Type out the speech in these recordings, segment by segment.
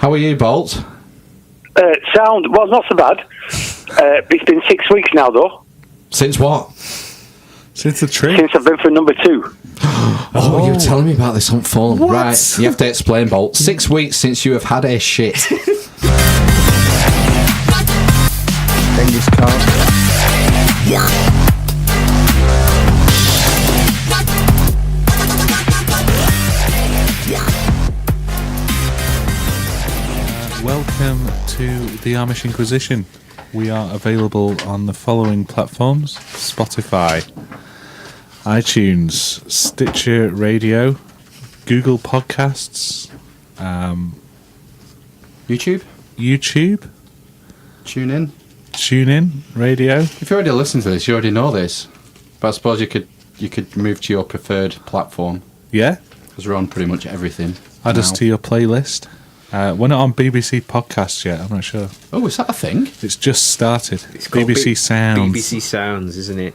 How are you, Bolt? Sound, well, not so bad. It's been 6 weeks now, though. Since what? Since the trip? Since I've been for number 2. Oh, you were telling me about this on phone. What? Right, you have to explain, Bolt. 6 weeks since you have had a shit. Genghis Khan. Welcome to the Amish Inquisition. We are available on the following platforms: Spotify, iTunes, Stitcher Radio, Google Podcasts, YouTube? TuneIn Radio. If you already listened to this, you already know this. But I suppose you could move to your preferred platform. Yeah, Because we're on pretty much everything. add us now. to your playlist. We're not on BBC Podcasts yet, I'm not sure. Oh, is that a thing? It's just started. It's called BBC Sounds. BBC Sounds, isn't it?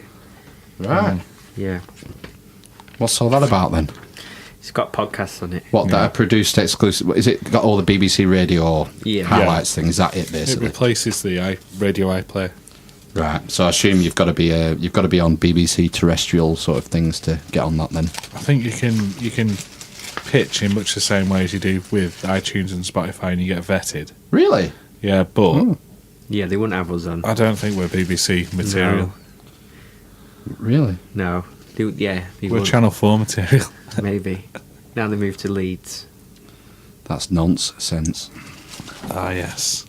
Right. Yeah. What's all that about then? It's got podcasts on it. What, that are produced exclusive? Is it got all the BBC radio Yeah. highlights thing? Is that it, It basically? replaces the radio iPlayer. Right. So I assume you've got to be on BBC terrestrial sort of things to get on that then. I think you can pitch in much the same way as you do with iTunes and Spotify, and you get vetted. Really? Yeah, but Yeah, they wouldn't have us on. I don't think we're BBC material. Really? No. They We're would. Channel 4 material. Maybe. Now they moved to Leeds. That's nonsense. Ah, yes.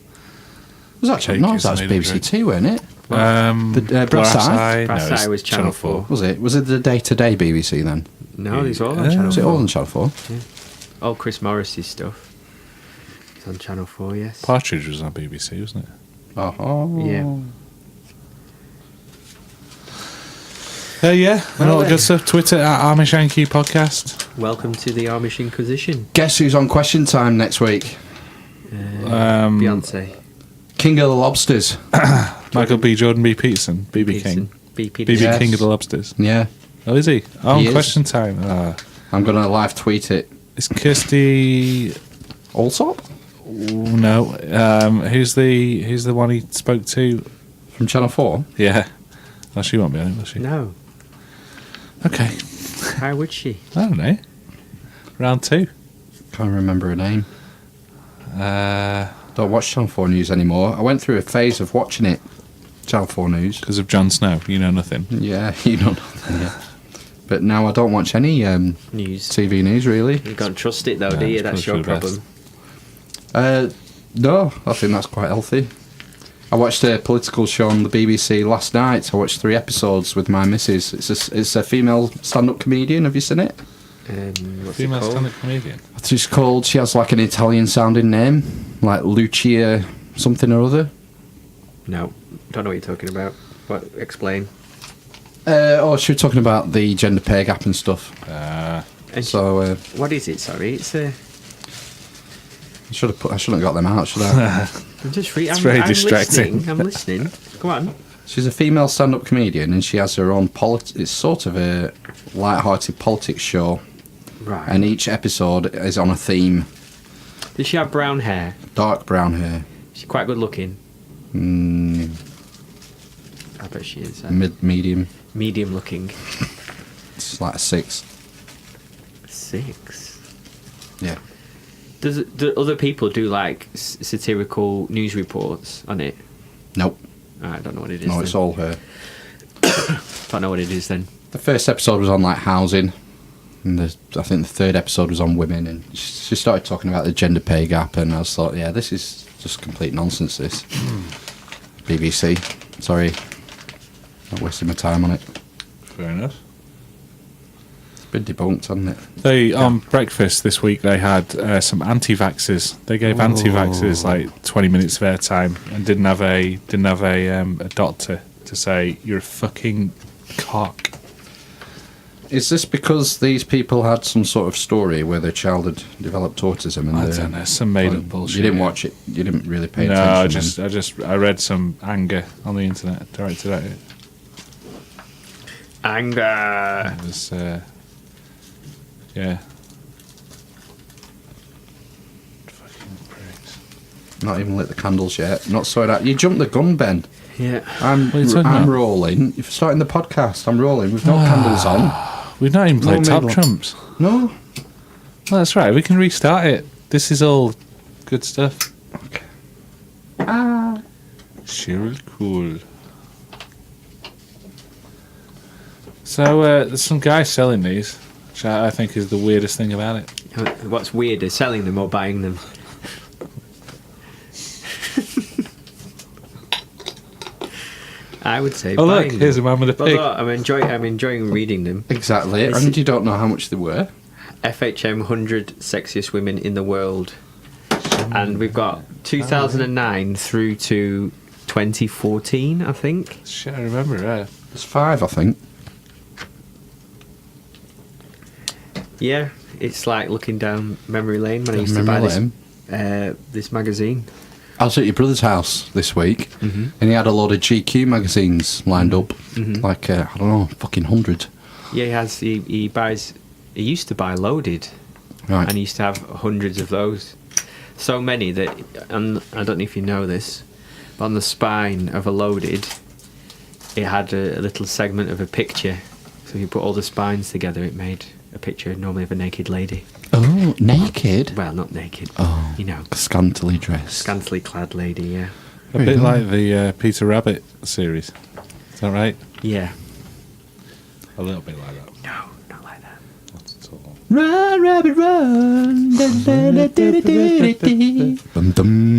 It was actually Cake no, is that was made of BBC drink. Two, weren't it? The Brass Eye? Brass No, it's Eye was Channel 4. Was it? Was it the day-to-day BBC then? No, these all on Yeah. Channel Was it 4. all on Channel 4? All Chris Morris's stuff. It's on Channel 4, yes. Partridge was on BBC, wasn't it? Oh. Yeah. Yeah. And all the good stuff. Twitter at Amish Yankee Podcast. Welcome to the Amish Inquisition. Guess who's on Question Time next week? Beyonce. King of the Lobsters. Michael B. Jordan B. Peterson. BB King. BP. BB Yes. King of the Lobsters. Yeah. Oh, is he? Oh, He is. Question Time. I'm going to live tweet it. It's Kirsty. Allsop? No. Who's the one he spoke to? From Channel 4? Yeah. Oh, she won't be on it, will she? No. Okay. How would she? I don't know. Round 2. Can't remember her name. Because Don't watch Channel 4 News anymore. I went through a phase of watching it. Channel 4 News. of Jon Snow, you know nothing. Yeah, you know nothing, yeah. But now I don't watch any News. TV news, really. You can't trust it though, Yeah, do you? it's That's probably your for the problem. No, I think that's quite healthy. I watched a political show on the BBC last night. I watched 3 episodes with my missus. It's a female stand-up comedian. Have you seen it? What's Female it called? stand-up comedian. She's called. She has like an Italian-sounding name, like Lucia something or other. No, don't know what you're talking about. What? Explain. She was talking about the gender pay gap and stuff. And So what is it? Sorry, it's a. I shouldn't have got them out, should I? I'm just free. It's very distracting. I'm listening. Come on. She's a female stand-up comedian, and she has her own it's sort of a light-hearted politics show, Right. and each episode is on a theme. Does she have brown hair? Dark brown hair, She's quite good looking. I bet she is. medium. Medium looking. It's like a 6. 6. Yeah. Do other people do like satirical news reports on it? Nope. I don't know what it is. No, then. it's all her. Don't know what it is then. The first episode was on like housing, and I think the 3rd episode was on women, and she started talking about the gender pay gap, and I was thought, yeah, this is just complete nonsense. This BBC. Sorry, not wasting my time on it. Fair enough. It's been debunked, hasn't it? They on breakfast this week they had some anti-vaxxers. They gave anti-vaxxers like 20 minutes of airtime and didn't have a doctor to say you're a fucking cock. Is this because these people had some sort of story where their child had developed autism? And I don't know, some made up bullshit. You didn't watch it. You didn't really pay No, attention. I read some anger on the internet directed at it. Anger. It was yeah. Fucking pricks. Not even lit the candles yet. Not sorted out. You jumped the gun, Ben. Yeah. I'm What are you talking about? rolling. If you're starting the podcast, I'm rolling with no candles on. We've not even played No Top middle. Trumps. No. Well, that's right. We can restart it. This is all good stuff. Okay. Sure, cool. So there's some guy selling these, which I think is the weirdest thing about it. What's weirder, selling them or buying them? I would say Oh look, buying here's a them. man with a pig. Although I'm enjoying reading them. Exactly. This And is- you don't know how much they were. FHM 100 sexiest women in the world. And we've got 2009 through to 2014, I think. Shit, I remember it. There's 5, I think. Yeah, it's like looking down memory lane when I used to Memory buy lane. this magazine. I was at your brother's house this week, Mm-hmm. and he had a load of GQ magazines lined up. Like, I don't know, fucking 100. Yeah, he used to buy Loaded, Right. and he used to have hundreds of those. So many that, and I don't know if you know this, but on the spine of a Loaded, it had a little segment of a picture. So if you put all the spines together, it made a picture normally of a naked lady. Oh, naked? Well, not naked. Oh. You know, Scantily dressed. scantily clad lady, yeah. A bit like the Peter Rabbit series. Is that right? Yeah. A little bit like that. No, not like that. Not at all. Run, rabbit, run. Dum, dum, dum,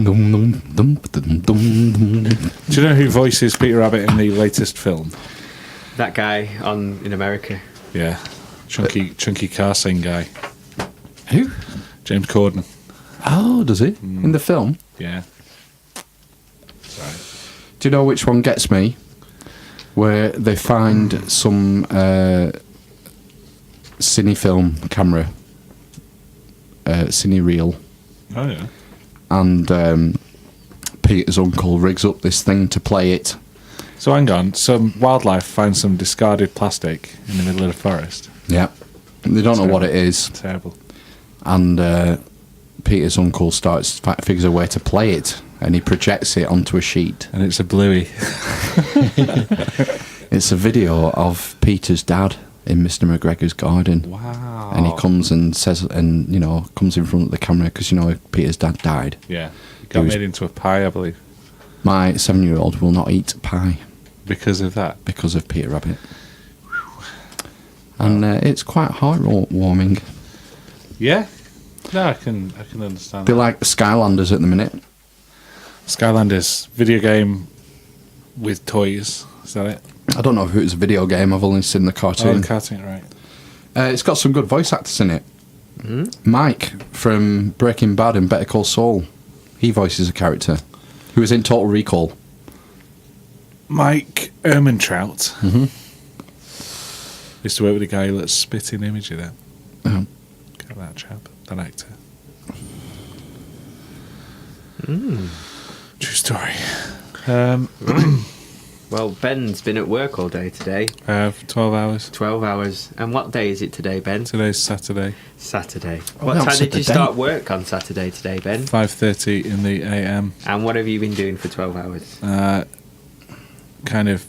dum, dum, dum, dum, dum. Do you know who voices Peter Rabbit in the latest film? That guy in America. Yeah. Chunky car sing guy. Who? James Corden. Oh, does he? In the film? Yeah. Sorry. Do you know which one gets me? Where they find some cine film camera, cine reel, Oh, yeah. and Peter's uncle rigs up this thing to play it. So hang on. Some wildlife finds some discarded plastic in the middle of the forest. Yeah. They don't know what it is, Terrible. and Peter's uncle figures a way to play it, and he projects it onto a sheet. And it's a bluey. It's a video of Peter's dad in Mr. McGregor's garden. Wow. And he comes and says, and comes in front of the camera because Peter's dad died. Yeah. It got was- made into a pie, I believe. My 7-year-old will not eat pie Because of that. because of Peter Rabbit. And it's quite heartwarming. Yeah. No, I can understand They that. like the Skylanders at the minute. Skylanders video game with toys. Is that it? I don't know if it was a video game. I've only seen the Oh, cartoon. the cartoon, right. It's got some good voice actors in it. Mike from Breaking Bad and Better Call Saul. He voices a character who was in Total Recall. Mike Ehrmantraut. Mm-hmm. Used to work with a guy who looks spitting image of that. Oh. Get that chap, that actor. True story. Well, Ben's been at work all day today. For 12 hours. 12 hours. And what day is it today, Ben? Today's Saturday. Saturday. Oh, What that's time did the you day. start work on Saturday today, Ben? 5:30 in the AM. And what have you been doing for 12 hours? Kind of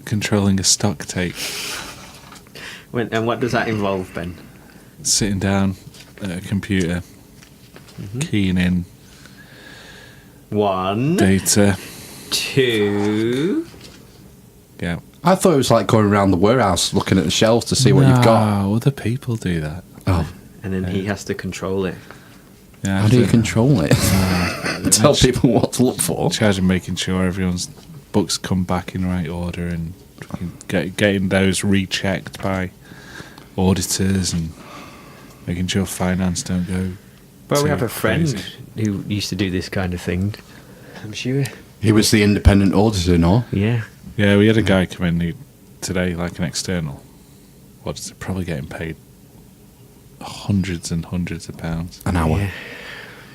controlling a stock take. And what does that involve, Ben? Sitting down at a computer, keying in 1, data. 2... Yeah. I thought it was like going around the warehouse looking at the shelves to see what you've got. No, other people do that. Oh, And then he has to control it. Yeah, how do you control it? Tell Actually- people what to look for. charge of making sure everyone's books come back in right order and getting those rechecked by auditors and making sure finance don't go. Well, we too have a friend crazy. who used to do this kind of thing. I'm sure. He was the independent auditor, no? Yeah. Yeah, we had a guy come in today, like an external auditor, probably getting paid hundreds and hundreds of pounds. An hour. Yeah.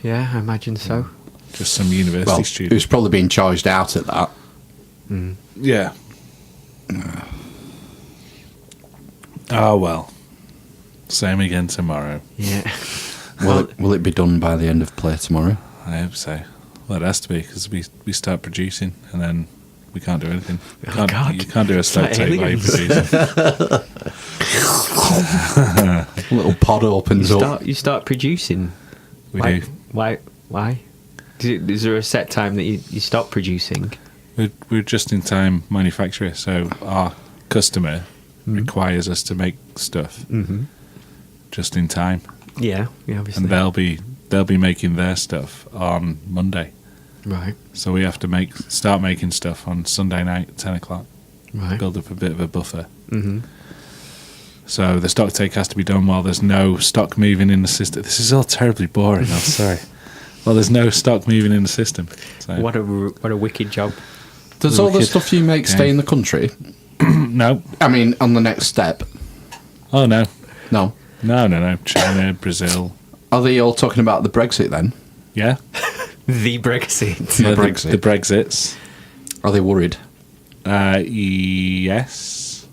Yeah, I imagine so. Just some university Well, he student. was probably being charged out at that. Yeah. Oh well. Same again tomorrow. Yeah. Will it be done by the end of play tomorrow? I hope so. Well, it has to be because we start producing and then we can't do anything. God. You can't do a stock like take while you're aliens. producing. A little pod opens up. You start producing. We do. Why? Is there a set time that you stop producing? We're just in time manufacturer, so our customer requires us to make stuff just in time, Yeah, obviously. and they'll be making their stuff on Monday. Right. So we have to start making stuff on Sunday night at 10 o'clock. Right. Build up a bit of a buffer. So the stock take has to be done while there's no stock moving in the system. This is all terribly boring. I'm sorry. Well, there's no stock moving in the system. So. What a wicked job. Does all the stuff you make stay in the country? No. I mean, on the next step. Oh, no. No. No. China, Brazil. Are they all talking about the Brexit then? Yeah. The Brexit. Yeah, Brexit. The Brexits. Are they worried? Yes.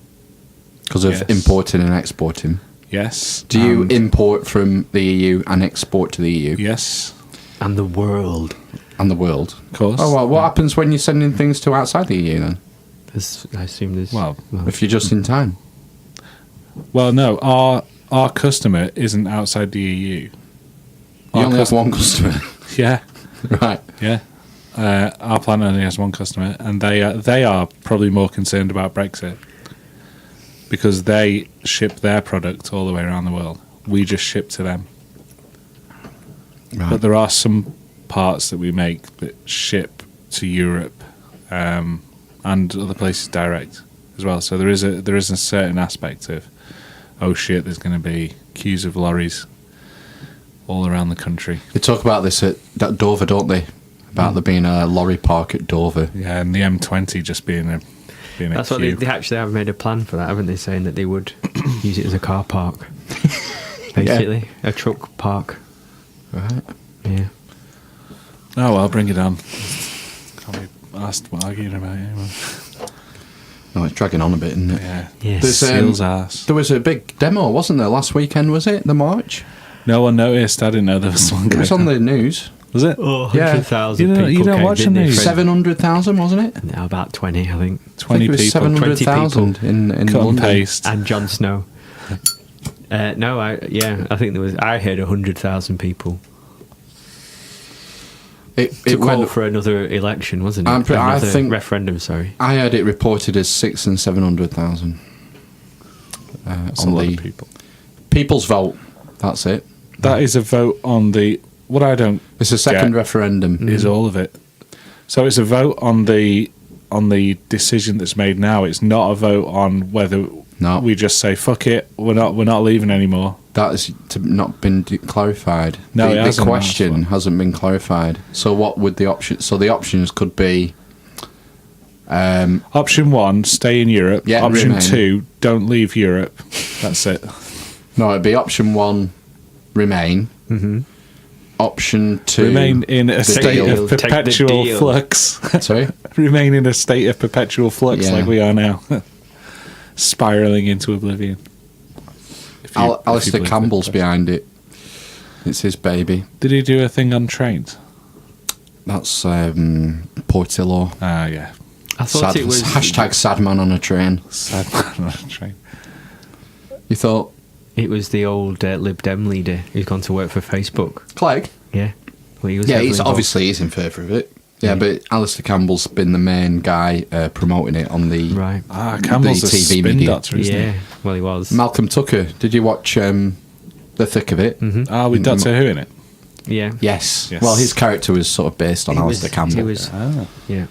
Because of Yes. importing and exporting. Yes. Do you And- import from the EU and export to the EU Yes. And the world. and the world? Of course. Oh, well, what happens when you're sending things to outside the EU then? I assume there's... Well, If you're just in time? Well, no. Our customer isn't outside the EU. You Our only have cust- one customer. Yeah. Right. Yeah. Our plant only has one customer, and they are probably more concerned about Brexit because they ship their product all the way around the world. We just ship to them. Right. But there are some parts that we make that ship to Europe and other places direct as well. So there is a certain aspect of, oh shit, there's going to be queues of lorries all around the country. They talk about this at Dover, don't they? About there being a lorry park at Dover. Yeah, and the M20 just being a That's what queue. they actually have made a plan for that, haven't they? Saying that they would use it as a car park. Basically, a truck park. Right. Yeah. Oh well, bring it on. Can't be asked arguing about it anymore. No, it's dragging on a bit, isn't it? Yeah. Yes. There's, Seal's ass. There was a big demo, wasn't there, last weekend, was it? The March? No one noticed. I didn't know there was one It was going on the news. Was it? Oh, Yeah. 100,000 You don't- people you don't came, watch didn't the they, news. for- 700,000, wasn't it? No, about 20, I think. 20 I think it was people. 700,000 in Cut and London. paste. And Jon Snow. No, I think there was. I heard 100,000 people It to call went, for another election, wasn't it? I Another think- referendum. Sorry. I heard it reported as 600,000 and 700,000. That's a On lot the of people. people's vote. That's it. That is a vote on the. What I don't It's a second get referendum. is all of it. So it's a vote on the decision that's made now. It's not a vote on whether No. we just say fuck it. We're not leaving anymore. That has not been clarified. No, it the hasn't, question that's hasn't been clarified. So what would the options? So the options could be. Option 1, stay in Europe. Yeah, Option remain. 2, don't leave Europe. That's it. No, it'd be option 1, remain. Mm-hmm. Option 2, Remain in a state deal. of Take the perpetual deal. flux. Sorry, Remain in a state of perpetual flux Yeah. like we are now. Spiraling into oblivion. If you Alistair believe Campbell's it. behind it. It's his baby. Did he do a thing on trains? That's Portillo. Ah, yeah. I thought Sad, it was hashtag sad man on a train. Sad man on a train. You thought It was the old Lib Dem leader who's gone to work for Facebook. Clegg? Yeah. Well, he was Yeah, heavily he's involved. obviously he's in favour of it. Yeah, Yeah. but Alistair Campbell's been the main guy promoting it on the Right. Ah, Campbell's the a TV spin media. doctor, isn't Yeah. Well, he was. Malcolm Tucker. Did you watch The Thick of It? he? Ah, with Doctor Who in it. Yeah. Yes. Yes. Well, his character was sort of based on He Alistair was- Campbell. He was. Ah. Yeah.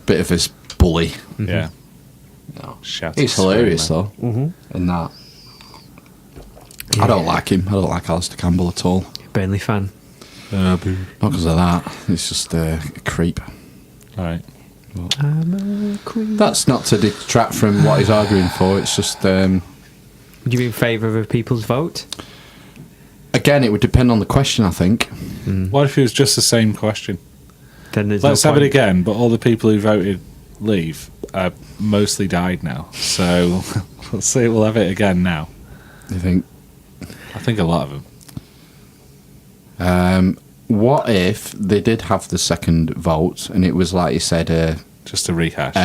Bit of his bully. Yeah. No. Shout He's out to hilarious Spider-Man. though. Mm-hmm. In that. I don't like him. I don't like Alistair Campbell at all. Burnley fan. Not because of that. It's just a creep. All right. I'm a queen. That's not to detract from what he's arguing for. It's just Would you be in favour of a people's vote? again, it would depend on the question. I think. What if it was just the same question? Then there's Let's no have it point. again, but all the people who voted leave are mostly died now. So let's see, we'll have it again now. You think? I think a lot of them. What if they did have the second vote and it was like you said, Just a rehash.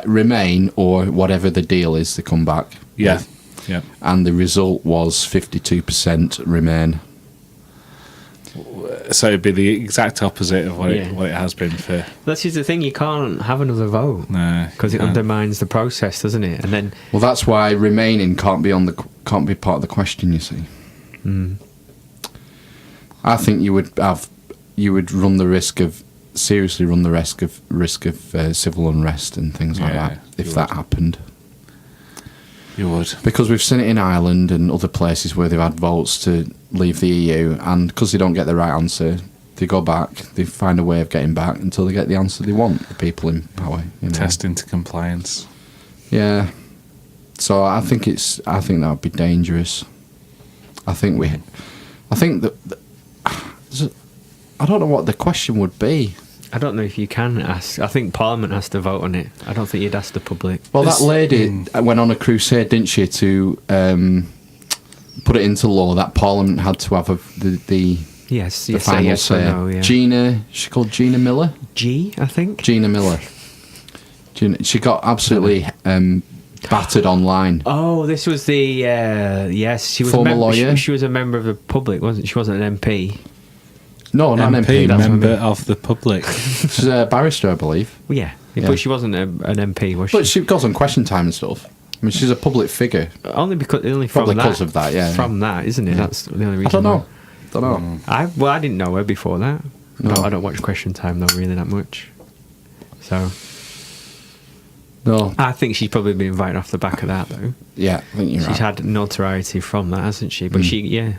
Remain or whatever the deal is, they come back. Yeah. with. Yeah. And the result was 52% Remain. So it'd be the exact opposite of what, Yeah. what it has been for. That's just the thing. You can't have another vote No. because it can't. undermines the process, doesn't it? And then Well, that's why remaining can't be part of the question. You see, I think you would run the risk of civil unrest and things like Yeah, that if you that would. happened. You would. Because we've seen it in Ireland and other places where they've had votes to leave the EU, and because they don't get the right answer, they go back. They find a way of getting back until they get the answer they want. The people in power, you know. Test into compliance. Yeah. So I think that would be dangerous. I think that I don't know what the question would be. I don't know if you can ask. I think Parliament has to vote on it. I don't think you'd ask the public. Well, that lady went on a crusade, didn't she, to put it into law that Parliament had to have the Yes, the you say final yes or say. no. Yeah. She called Gina Miller. G, I think. Gina Miller. She got absolutely battered online. Oh, this was the yes. She was Former lawyer. She was a member of the public, wasn't she? Wasn't an MP. No, not an MP. that's what I member mean. of the public. She's a barrister, I believe. Well, yeah, Yeah. but she wasn't an MP, was she? But she goes on Question Time and stuff. I mean, she's a public figure. only from Probably that. because of that, yeah. From that, isn't it? Yeah. That's the only reason. I don't know. why. I didn't know her before that. No. I don't watch Question Time though really that much. So No. I think she's probably been invited off the back of that though. Yeah, I think you're She's right. had notoriety from that, hasn't she? But yeah.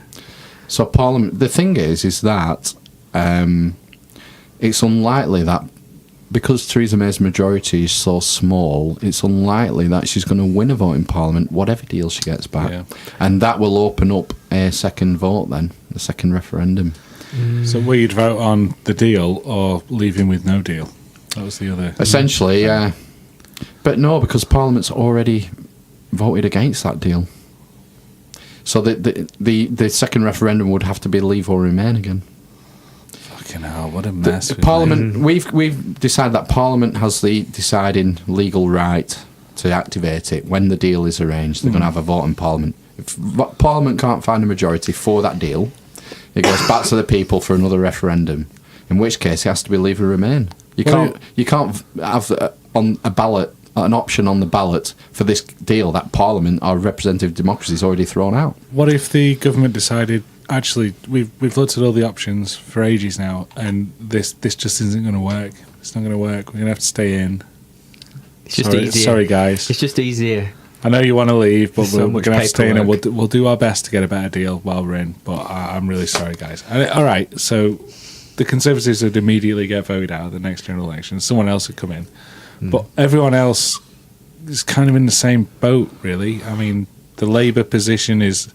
So Parliament. The thing is that it's unlikely that because Theresa May's majority is so small, it's unlikely that she's going to win a vote in Parliament, whatever deal she gets back, Yeah. and that will open up a second vote, then a second referendum. So will you vote on the deal or leaving with no deal? That was the other. Essentially, yeah. But no, because Parliament's already voted against that deal. So the second referendum would have to be leave or remain again. Fucking hell, what a mess. The we've Parliament, we've decided that Parliament has the deciding legal right to activate it when the deal is arranged. They're going to have a vote in Parliament. If Parliament can't find a majority for that deal, it goes back to the people for another referendum. In which case, it has to be leave or remain. You can't have on a ballot an option on the ballot for this deal that Parliament, our representative democracy, is already thrown out. What if the government decided, actually, we've looked at all the options for ages now, and this just isn't going to work. It's not going to work. We're going to have to stay in. It's just easier. Sorry, guys. It's just easier. I know you want to leave, but So we're much going to have to stay in, and paperwork. we'll do our best to get a better deal while we're in. But I'm really sorry, guys. All right, so the Conservatives would immediately get voted out of the next general election. Someone else would come in. But everyone else is kind of in the same boat, really. I mean, the Labour position is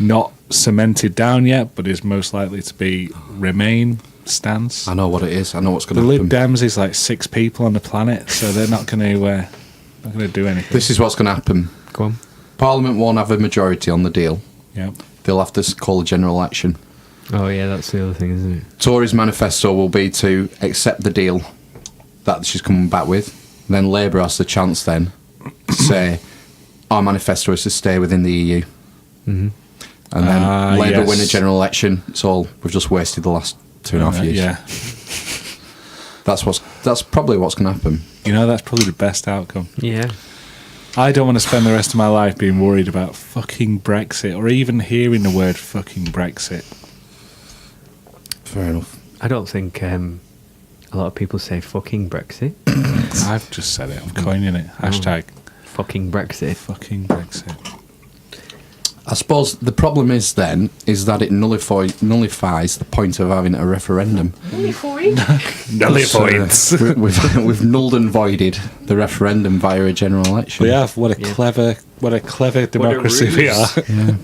not cemented down yet, but is most likely to be Remain stance. I know what it is. I know what's going The to Lib happen. Dems is like 6 people on the planet, so they're not going to do anything. This is what's going to happen. Go on. Parliament won't have a majority on the deal. Yeah. They'll have to call a general election. Oh yeah, that's the other thing, isn't it? Tories' manifesto will be to accept the deal that she's coming back with. Then Labour has the chance then to say our manifesto is to stay within the EU. And then Labour win a yes. general election. It's all we've just wasted the last 2.5 years. Yeah. That's probably what's going to happen. You know, that's probably the best outcome. Yeah. I don't want to spend the rest of my life being worried about fucking Brexit or even hearing the word fucking Brexit. Fair enough. I don't think a lot of people say fucking Brexit. I've just said it. I'm coining it. Hashtag Fucking Brexit. fucking Brexit. I suppose the problem is that it nullifies the point of having a referendum. Nullifies. We've nulled and voided the referendum via a general election. We have. What a clever democracy we are. ruse. Yeah.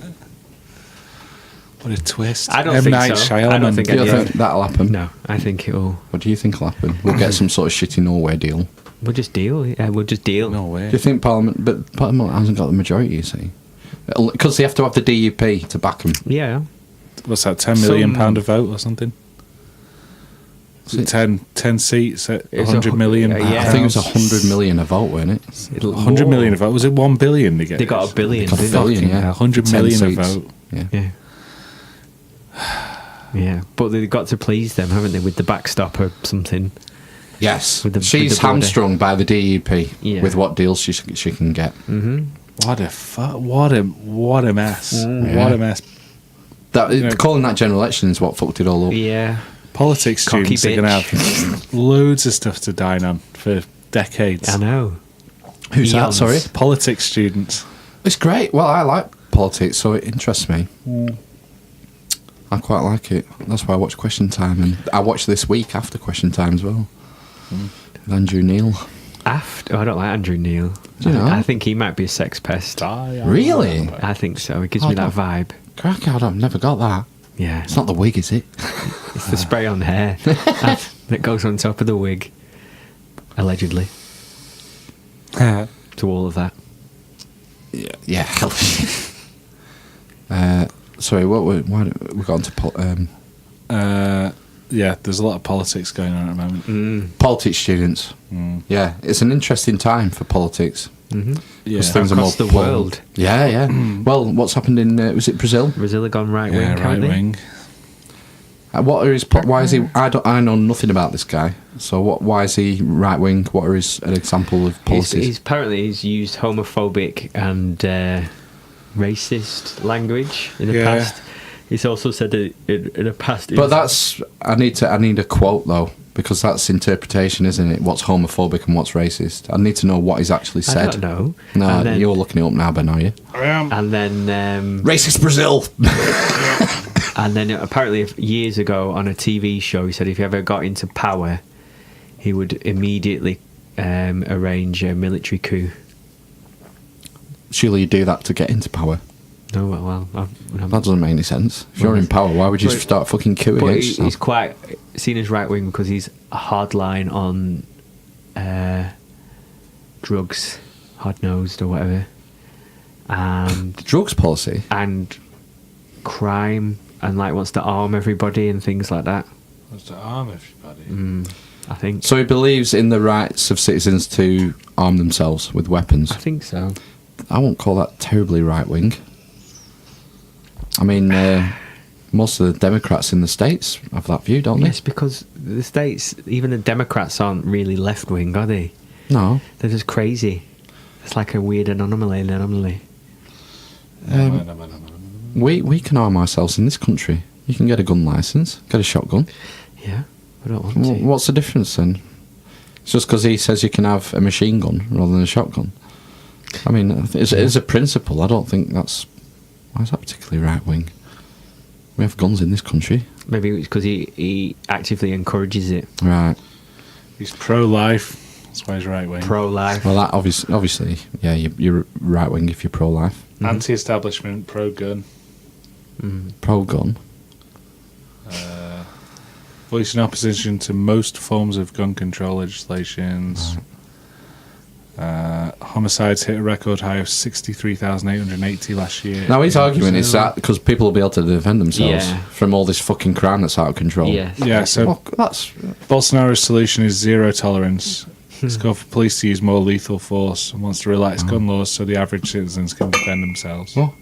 What a twist. I don't M. think Night so. Shyamalan. I don't think Do you Yeah. think that'll happen? No, I think it'll. What do you think will happen? We'll get some sort of shitty Norway deal. We'll just deal. Yeah, we'll just deal. No way. Do you think Parliament? But Parliament hasn't got the majority, you see, because they have to have the DUP to back them. Yeah. what's that? £10 million a vote or something? Was it 10 seats at It's 100 million. yeah. I think it was 100 million a vote, wasn't it? 100 million a vote. Was it 1 billion to get? They got this? a billion. Got a didn't they? billion, yeah. 100 10 million a seats. vote. Yeah. Yeah. Yeah, but they've got to please them, haven't they, with the backstop or something? Yes. With the- She's with the border. hamstrung by the DUP Yeah. with what deals she can get. What a mess. Yeah. What a mess. Calling that general election is what fucked it all up. Yeah. Politics Cocky students are going to have loads of stuff to dine on for decades. I know. Who's that? Eons. Sorry. Politics students. It's great. Well, I like politics, so it interests me. I quite like it. That's why I watch Question Time, and I watch This Week after Question Time as well. With Andrew Neil. I don't like Andrew Neil. Do you know? I think he might be a sex pest. Really? I think so. He gives me that vibe. Crack out! I've never got that. Yeah. It's not the wig, is it? It's the spray on hair that goes on top of the wig. Allegedly. To all of that. Yeah. Sorry, why we got onto Yeah, there's a lot of politics going on at the moment. politics students? Yeah, it's an interesting time for politics. Yeah, Things are Across more the world. Yeah, yeah. Well, what's happened in was it Brazil? Brazil have gone right wing, yeah, right haven't they? wing. What are his? Why is he? I know nothing about this guy. So what? Why is he right wing? What are his an example of policies? He's apparently used homophobic and racist language in the Yeah. past. He's also said that in the past. But that's I need a quote though, because that's interpretation, isn't it? What's homophobic and what's racist? I need to know what he's actually I said. don't know. No, And then- you're looking it up now, Ben, are you? I am. And then Racist Brazil. And then apparently years ago on a TV show, he said if he ever got into power, he would immediately arrange a military coup. Surely you do that to get into power. No, well, That doesn't make any sense. If you're in power, why would you But- start fucking queuing but against he's yourself? quite seen as right wing because he's a hard line on drugs, hard nosed or whatever, and Drugs policy? crime, and like wants to arm everybody and things like that. Wants to arm everybody. I think. So he believes in the rights of citizens to arm themselves with weapons. I think so. I won't call that terribly right wing. I mean, most of the Democrats in the States have that view, don't they? Yes, because the States, even the Democrats aren't really left wing, are they? No. They're just crazy. It's like a weird anomaly. We can arm ourselves in this country. You can get a gun license, get a shotgun. Yeah, I don't want to. What's the difference then? It's just because he says you can have a machine gun rather than a shotgun. I mean, it's a principle. I don't think that's... Why is that particularly right wing? We have guns in this country. Maybe it's because he actively encourages it. Right. He's pro-life. That's why he's right wing. Pro-life. Well, that obviously, yeah, you're right wing if you're pro-life. Anti-establishment, pro-gun. Pro-gun. Voicing opposition to most forms of gun control legislations. Homicides hit a record high of 63,880 last year. Now his in argument is Brazil. that because people will be able to defend themselves Yeah. from all this fucking crime that's out of control. Yes. Yeah, so Well, that's... Bolsonaro's solution is zero tolerance. He's called for police to use more lethal force and wants to relax gun laws so the average citizens can defend themselves. What?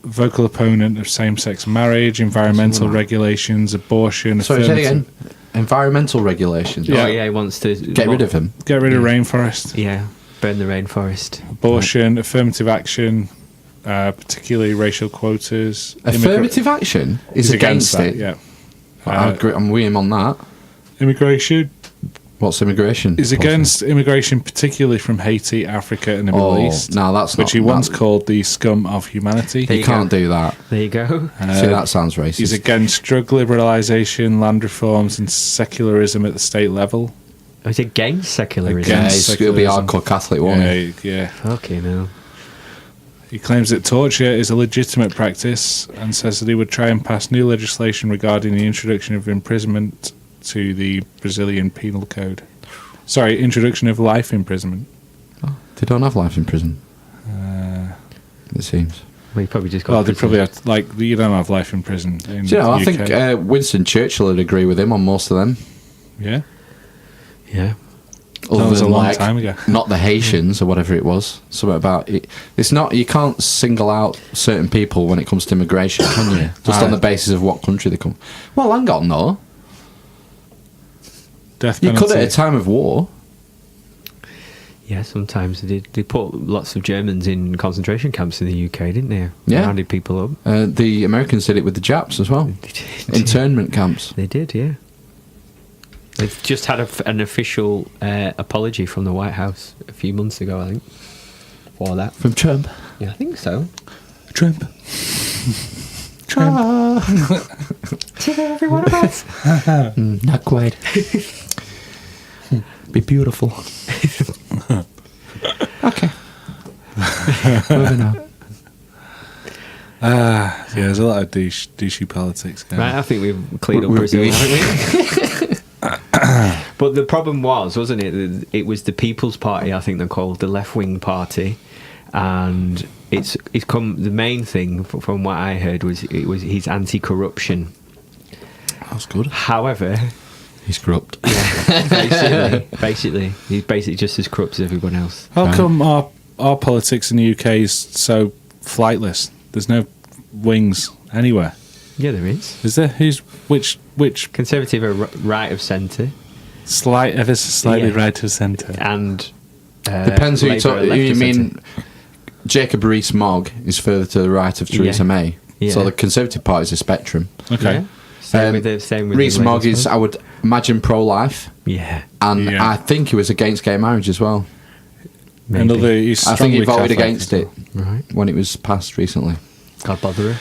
Vocal opponent of same-sex marriage, environmental regulations, abortion. Sorry, say affirmative- again. Environmental regulations. Oh, yeah, he wants to... Get rid of him. Get rid of rainforest. Yeah, burn the rainforest. Abortion, affirmative action, particularly racial quotas. Affirmative action is He's against that, it. Yeah. I'm with him on that. Immigration What's immigration? is against immigration, particularly from Haiti, Africa, and the Oh, Middle East. no, that's which not- he once that- called the scum of humanity. You can't do that. There you go. See, that sounds racist. He's against drug liberalisation, land reforms, and secularism at the state level. Oh, he's against secularism. yeah, against it'll be secularism. hardcore Catholic, won't it? Yeah. Okay, no. He claims that torture is a legitimate practice and says that he would try and pass new legislation regarding the introduction of imprisonment to the Brazilian Penal Code. Sorry, introduction of life imprisonment. They don't have life in prison. It seems. Well, you probably just got. Well, they probably have, like, you don't have life in prison. In Do you know, the I think Winston Churchill would agree with him on most of them. Yeah. Yeah. Other That was a than, long like, time ago. not the Haitians or whatever it was. Something about it. It's not. You can't single out certain people when it comes to immigration, can you? Just on the basis of what country they come. Well, hang on, though. Death You penalty. could at a time of war. Yeah, sometimes they did. They put lots of Germans in concentration camps in the UK, didn't they? Yeah. Rounded people up. The Americans did it with the Japs as well. They did. Internment camps. They did, yeah. They've just had an official apology from the White House a few months ago, I think, for that. From Trump. Yeah, I think so. Trump. Trump. To every one of us. Not quite. Be beautiful. Okay. Moving on. Yeah, there's a lot of douchey politics. Yeah. Right, I think we've cleared up We- Brazil, we- haven't we? But the problem wasn't it? It was the People's Party, I think they're called, the left-wing party. And it's come. The main thing from what I heard was his anti-corruption. That's good. However, He's corrupt. basically, he's basically just as corrupt as everyone else. How come our politics in the UK is so flightless? There's no wings anywhere. Yeah, there is. Is there? Which Conservative are right of centre, ever so slightly Yeah. right of centre? and Depends who you Labour talk. are left You of mean centre. Jacob Rees-Mogg is further to the right of Theresa Yeah. May. Yeah. So the Conservative Party is a spectrum. Okay. Yeah. Same with the Rees-Mogg Labour is, one. I would imagine, pro-life, Yeah, and Yeah. I think he was against gay marriage as well. maybe. Another. He's I think he strongly voted Catholic. against it Right. when it was passed recently. God bother her.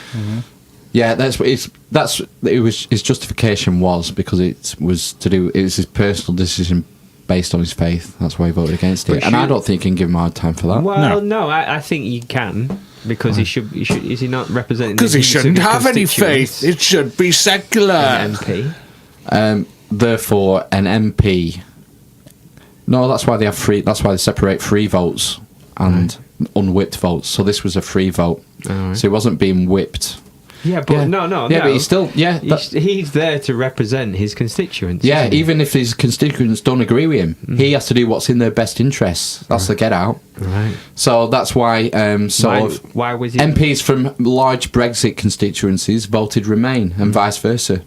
Yeah, his justification was because it was his personal decision based on his faith. That's why he voted against it, But and I should- don't think you can give him a hard time for that. Well, no, I think you can because he should. Is he not representing? Because the he views of shouldn't his have any constituents? faith. It should be secular. An MP. Therefore, an MP. No, that's why they have free. That's why they separate free votes and unwhipped votes. So this was a free vote, Alright. so he wasn't being whipped. Yeah, but Yeah. no. Yeah, but he's still He's there to represent his constituents. Yeah, isn't he? even if his constituents don't agree with him, he has to do what's in their best interests. That's the get out. Right. So that's why Why was he? MPs from large Brexit constituencies voted Remain and vice versa.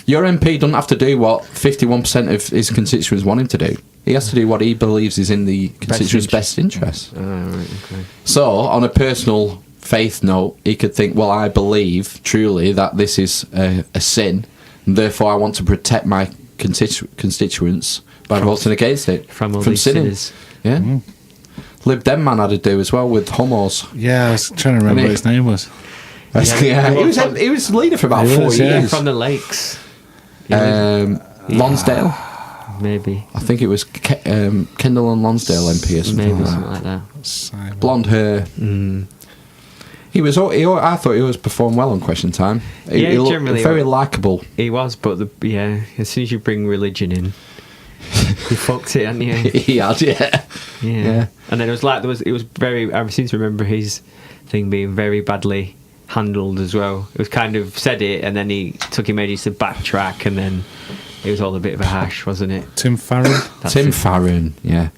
Your MP doesn't have to do what 51% of his constituents want him to do. He has to do what he believes is in the constituents' best interests. Right, okay. So, on a personal faith note, he could think, well, I believe truly that this is a sin, and therefore I want to protect my constituents by voting against it. From all these sinning. sinners. Yeah. Lib Dem man had to do as well with homos. Yeah, I was trying to remember what his name was. Yeah, he was leader for about He 4 was, yeah. years. From the lakes. Yeah, Lonsdale. maybe. I think it was Kendall and Lonsdale MP or something Maybe like something that. like that. Simon. Blonde hair. He was. I thought he was performed well on Question Time. Yeah, he looked generally- very likable. He was, but as soon as you bring religion in, you fucked it, hadn't you? He had, yeah. Yeah. And then it was very. I seem to remember his thing being very badly handled as well. It was kind of said it, and then he took him ages to backtrack, and then it was all a bit of a hash, wasn't it? Tim Farron That's Tim it. Farron, yeah.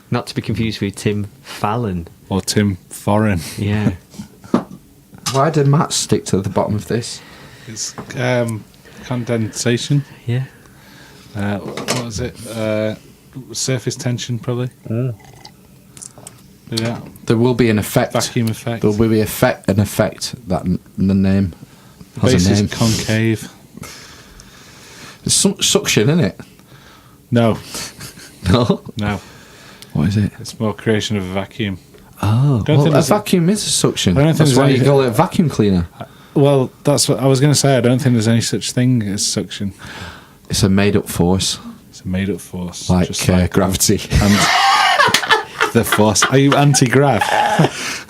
Not to be confused with Tim Fallon. or Tim Foreign. Yeah. Why did Matt stick to the bottom of this? It's condensation. Yeah. What was it? Surface tension, probably. Yeah. There will be an effect. Vacuum effect. There will be an effect that the name has Base a name. is concave. It's suction, isn't it? No, No. no. What is it? It's more creation of a vacuum. Oh, Don't well, think a there's a- vacuum is a suction. I don't think That's there's why any- you call it a vacuum cleaner. Well, that's what I was going to say. I don't think there's any such thing as suction. It's a made-up force, It's a made-up force. like, just gravity. and the force. Are you anti-grav?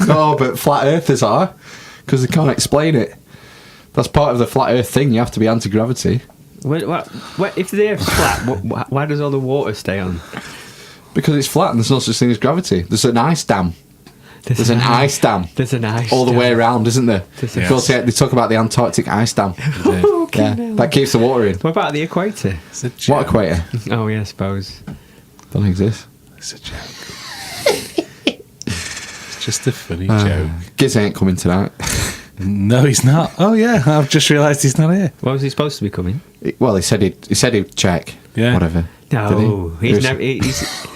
No, but flat earthers are, because they can't explain it. That's part of the flat earth thing. You have to be anti-gravity. If the Earth's flat, why does all the water stay on? Because it's flat and there's no such thing as gravity. There's an ice dam. There's an ice dam. There's an ice all the dam. way around, isn't there? There's Of a- course, they talk about the Antarctic ice dam. Yeah, that keeps the water in. What about the equator? It's a joke. What equator? Oh yeah, I suppose. Don't exist. It's a joke. It's just a funny joke. Giz ain't coming tonight. No, he's not. Oh yeah, I've just realised he's not here. What was he supposed to be coming? Well, he said he'd check. Yeah. Whatever. No, Did he? he's Who's- never. He's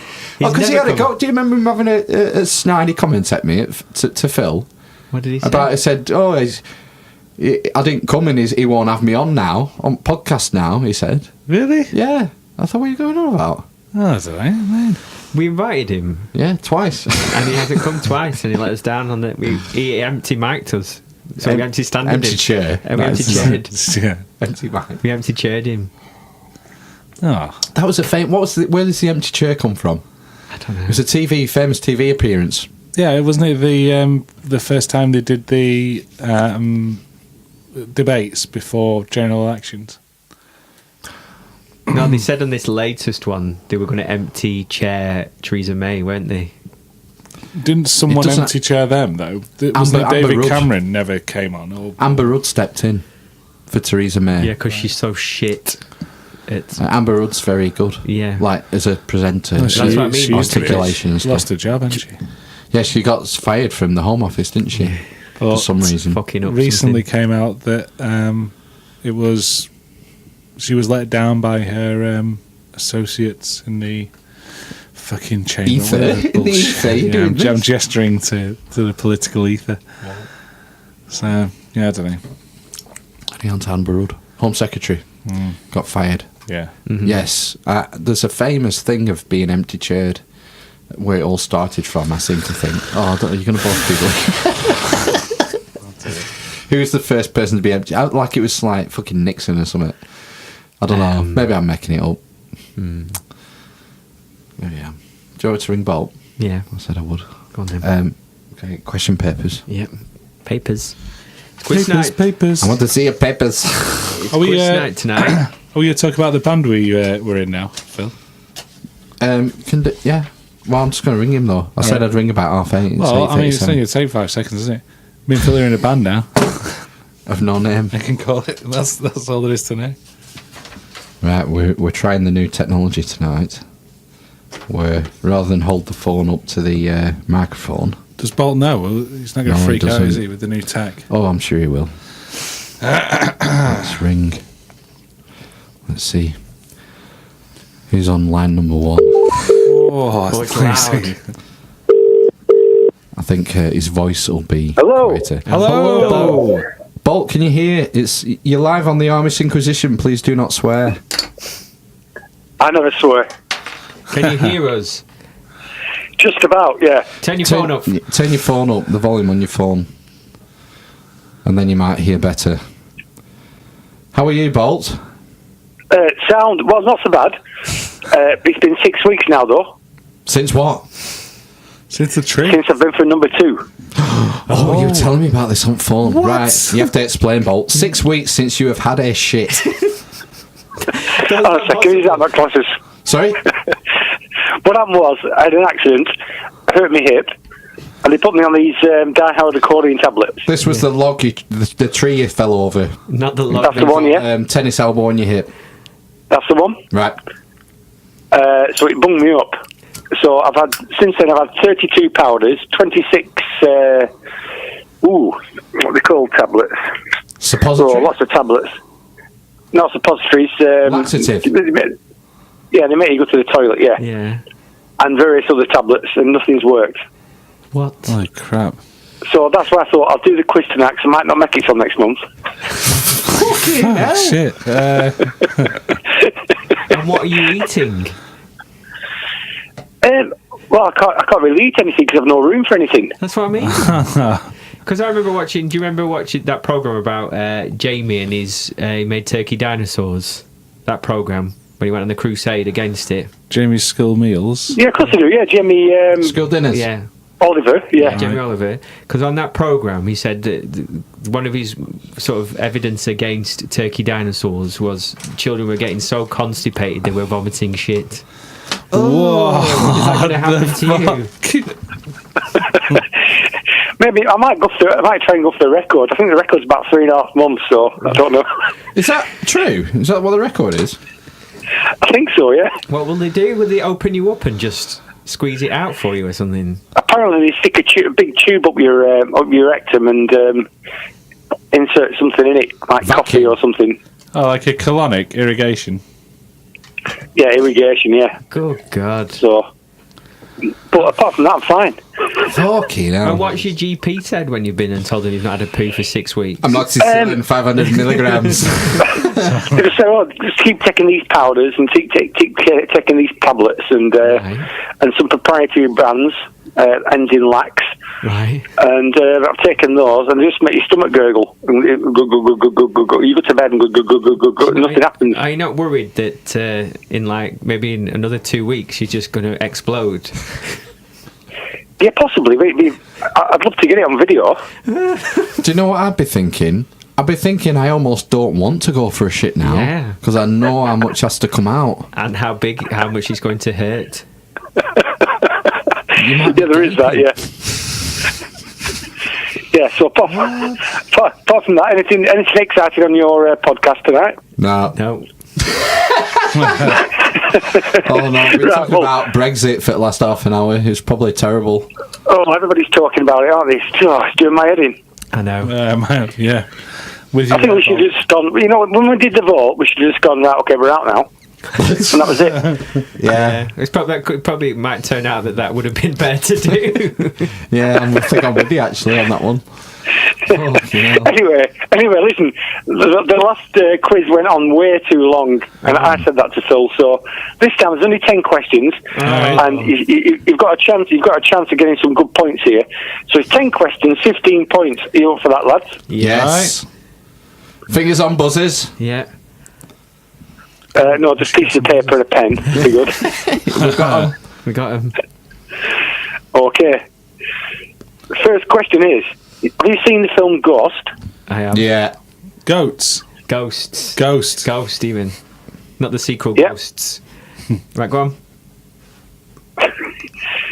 Oh, because he never had a come- go. Do you remember him having a snidey comment at me to Phil What did he say? about? He said, "Oh, I didn't come and he won't have me on now on podcast now." He said, Really? "Yeah." I thought, "What are you going on about?" Oh, that's all right, man. We invited him, Yeah, twice. and he hasn't come twice, and he let us down on the. He empty mic'd us, so we empty standed empty him. chair. And we empty chaired. Yeah. Empty mic. We empty chaired him. Oh, That was a where does the empty chair come from? I don't know. It was a famous TV appearance. yeah. Wasn't it the first time they did the debates before general elections? No, they said on this latest one they were going to empty chair Theresa May, weren't they? Didn't someone doesn't- empty chair them though? Wasn't it Amber David Rudd. Cameron never came on? Or Amber Rudd stepped in for Theresa May. Yeah, because she's so shit. It's Amber Rudd's very good. Yeah. Like as a presenter. No, That's what I mean. she used to be- Articulation and she lost stuff. her job, hasn't she? Yeah, she got fired from the Home Office, didn't she? For But some reason. fucking up. recently something. came out that she was let down by her associates in the fucking chamber. Ether? Whatever In the bullshit. ether, you're Yeah, doing I'm this? gesturing to the political ether. So yeah, I don't know. Any on to Amber Rudd? Home Secretary. Got fired. Yeah, Yes. There's a famous thing of being empty chaired where it all started from, I seem to think. Oh, you're going to both people. Who was the first person to be empty? Like it was like fucking Nixon or something. I don't know. Maybe I'm making it up. Maybe I am. Do you want to ring Bolt? Yeah, I said I would. go on then. Okay, question papers. Yep. Papers. It's quiz night. papers. I want to see your papers. It's Are we, quiz uh, night tonight. Are we going to talk about the band we're in now, Phil? Yeah. Well, I'm just going to ring him though. I said I'd ring about 8:30. It's Well, I mean, it's 8:37. only going to take 5 seconds, isn't it? Me and Phil are in a band now. Of no name. I can call it. That's all there is to know. Right, we're trying the new technology tonight. Where rather than hold the phone up to the microphone. Does Bolt know? Well, he's not going to No, he freak out, doesn't. is he, with the new tech? Oh, I'm sure he will. Let's ring. Let's see. Who's on line number 1? Oh, Oh, it's loud. I think his voice will be Hello? quieter. Hello. Bolt, can you hear? You're live on the Amish Inquisition. Please do not swear. I never swear. Can you hear us? Just about, yeah. Turn your phone up. Turn your phone up, the volume on your phone, and then you might hear better. How are you, Bolt? Sound, well, not so bad. It's been 6 weeks now, though, Since what? Since the tree. since I've been for number 2. Oh, you were telling me about this on phone. What? Right, you have to explain, Bolt. 6 weeks since you have had a shit. Hold on a second, he's out of my classes. Sorry? What happened was, I had an accident, hurt my hip, and they put me on these die-hard accordion tablets. This was the log, the tree you fell over. Not the log. That's the one, yeah? Tennis elbow on your hip. That's the one. Right. So it bunged me up. So since then I've had 32 powders, 26, what they call tablets. So Suppository. lots of tablets. Not suppositories. Laxative. Yeah, they make you go to the toilet, yeah. Yeah. And various other tablets, and nothing's worked. What? Holy crap. So that's why I thought I'll do the quiz tonight, because I might not make it till next month. Oh, shit. And what are you eating? Well, I can't really eat anything because I've no room for anything. That's what I mean. Because I remember watching. Do you remember watching that program about Jamie and his? He made turkey dinosaurs. That program when he went on the crusade against it. Jamie's School Meals. Yeah, of course I do, yeah. Jamie School dinners. Yeah. Oliver, yeah. Jamie Oliver, because on that program he said that one of his sort of evidence against turkey dinosaurs was children were getting so constipated they were vomiting shit. Whoa. Is that going to happen to you? Maybe I might try and go for the record. I think the record's about 3.5 months, so I don't know. Is that true? Is that what the record is? I think so, yeah. What will they do? Will they open you up and just squeeze it out for you or something? Apparently, they stick a big tube up your rectum and insert something in it, like coffee or something. Oh, like a colonic irrigation. Yeah, irrigation, yeah. Good God. So, but apart from that, I'm fine. Fucking hell. And what's your GP said when you've been and told him you've not had a poo for 6 weeks? Amoxicillin, 500 milligrams. They just say, just keep taking these powders and keep taking these tablets and some proprietary brands, ends in lax. Right. And I've taken those and they just make your stomach gurgle. You go to bed and go. Nothing happens. Are you not worried that in maybe in another 2 weeks you're just going to explode? Yeah, possibly. I'd love to get it on video. Do you know what I'd be thinking? I'd be thinking I almost don't want to go for a shit now. Yeah. Because I know how much has to come out. And how much it's going to hurt. Yeah, there is that, yeah. Yeah, so apart from that, anything exciting on your podcast tonight? No. Oh no, we were talking about Brexit for the last half an hour. It was probably terrible. Oh, everybody's talking about it, aren't they? It's doing my head in. I know. Yeah. With you I think we should have just gone, when we did the vote, we should have just gone, right, okay, we're out now. And that was it. Yeah. It's probably might turn out that would have been better to do. Yeah, I think I'm with you actually on that one. Anyway, listen, the last quiz went on way too long, and I said that to Phil. So this time there's only 10 questions, and you've got a chance. You've got a chance of getting some good points here. So it's 10 questions, 15 points. Are you up for that, lads? Yes. Right. Fingers on buzzers. Yeah. No, just a piece of paper and a pen. Be good. We got him. Okay. The first question is: have you seen the film Ghost? I have. Yeah. Goats. Ghosts. Ghost, even. Not the sequel, Yep. Ghosts. Right, go on.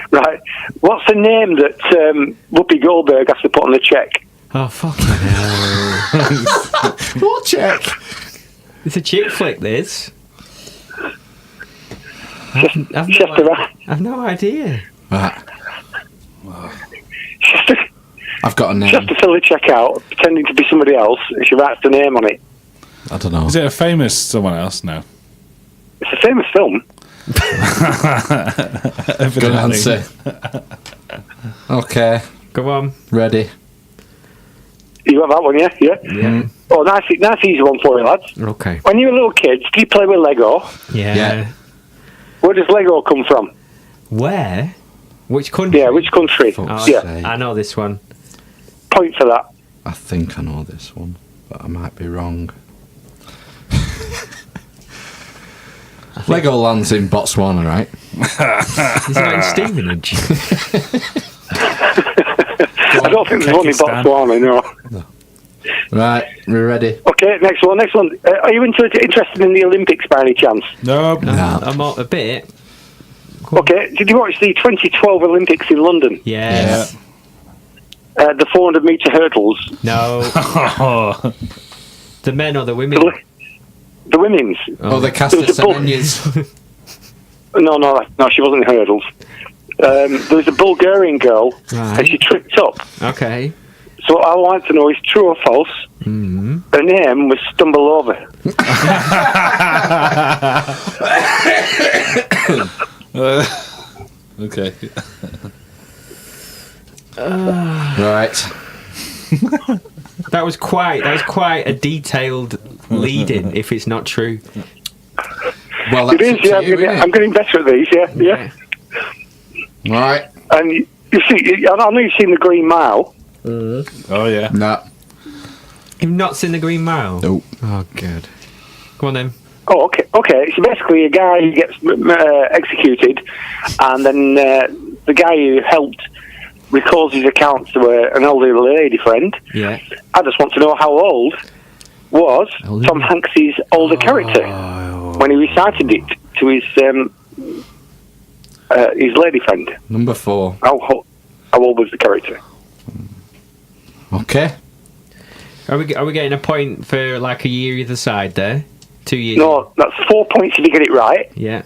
Right. What's the name that Whoopi Goldberg has to put on the check? Oh, fucking hell. What check? It's a chick flick, this. I've no idea. Right. I've got a name. She has to fill the check out, pretending to be somebody else, and she writes the name on it. I don't know. Is it a famous someone else? No. It's a famous film. Good answer. Okay. Go on. Ready. You got that one, yeah? Yeah. Yeah. Oh, nice easy one for you, lads. Okay. When you were little kids, did you play with Lego? Yeah. Where does Lego come from? Where? Which country? Yeah, which country? Fuck's Yeah. sake. I know this one. Point for that. I think I know this one, but I might be wrong. Legoland's in Botswana, right? Is it like Stevenage? I don't think there's one in Pakistan. Botswana, no. Right, we're ready. Okay, next one. Are you interested in the Olympics by any chance? No. I'm a bit. Okay, did you watch the 2012 Olympics in London? Yes. The 400-metre hurdles? No. The men or the women? The women's? Oh, the There was a bull- Castellanians. No, she wasn't in hurdles. There was a Bulgarian girl, Right. and she tripped up. Okay. So what I want to know is true or false. Mm-hmm. Her name was Stumble Over. Okay. Right. That was quite a detailed lead-in. If it's not true. Well, It that's is, up to yeah. you, I'm getting better at these, yeah. Right. And you see, I know you've seen the Green Mile. Oh yeah. Nah. You've not seen the Green Mile? Nope. Oh, good. Go on then. Oh, okay. So basically, a guy who gets executed, and then the guy who helped recalls his account to an older lady friend. Yeah. I just want to know how old was Tom Hanks's older character when he recited it to his lady friend. Number 4. How old was the character? Okay. Are we getting a point for like a year either side there? 2 years? No, that's 4 points if you get it right. Yeah.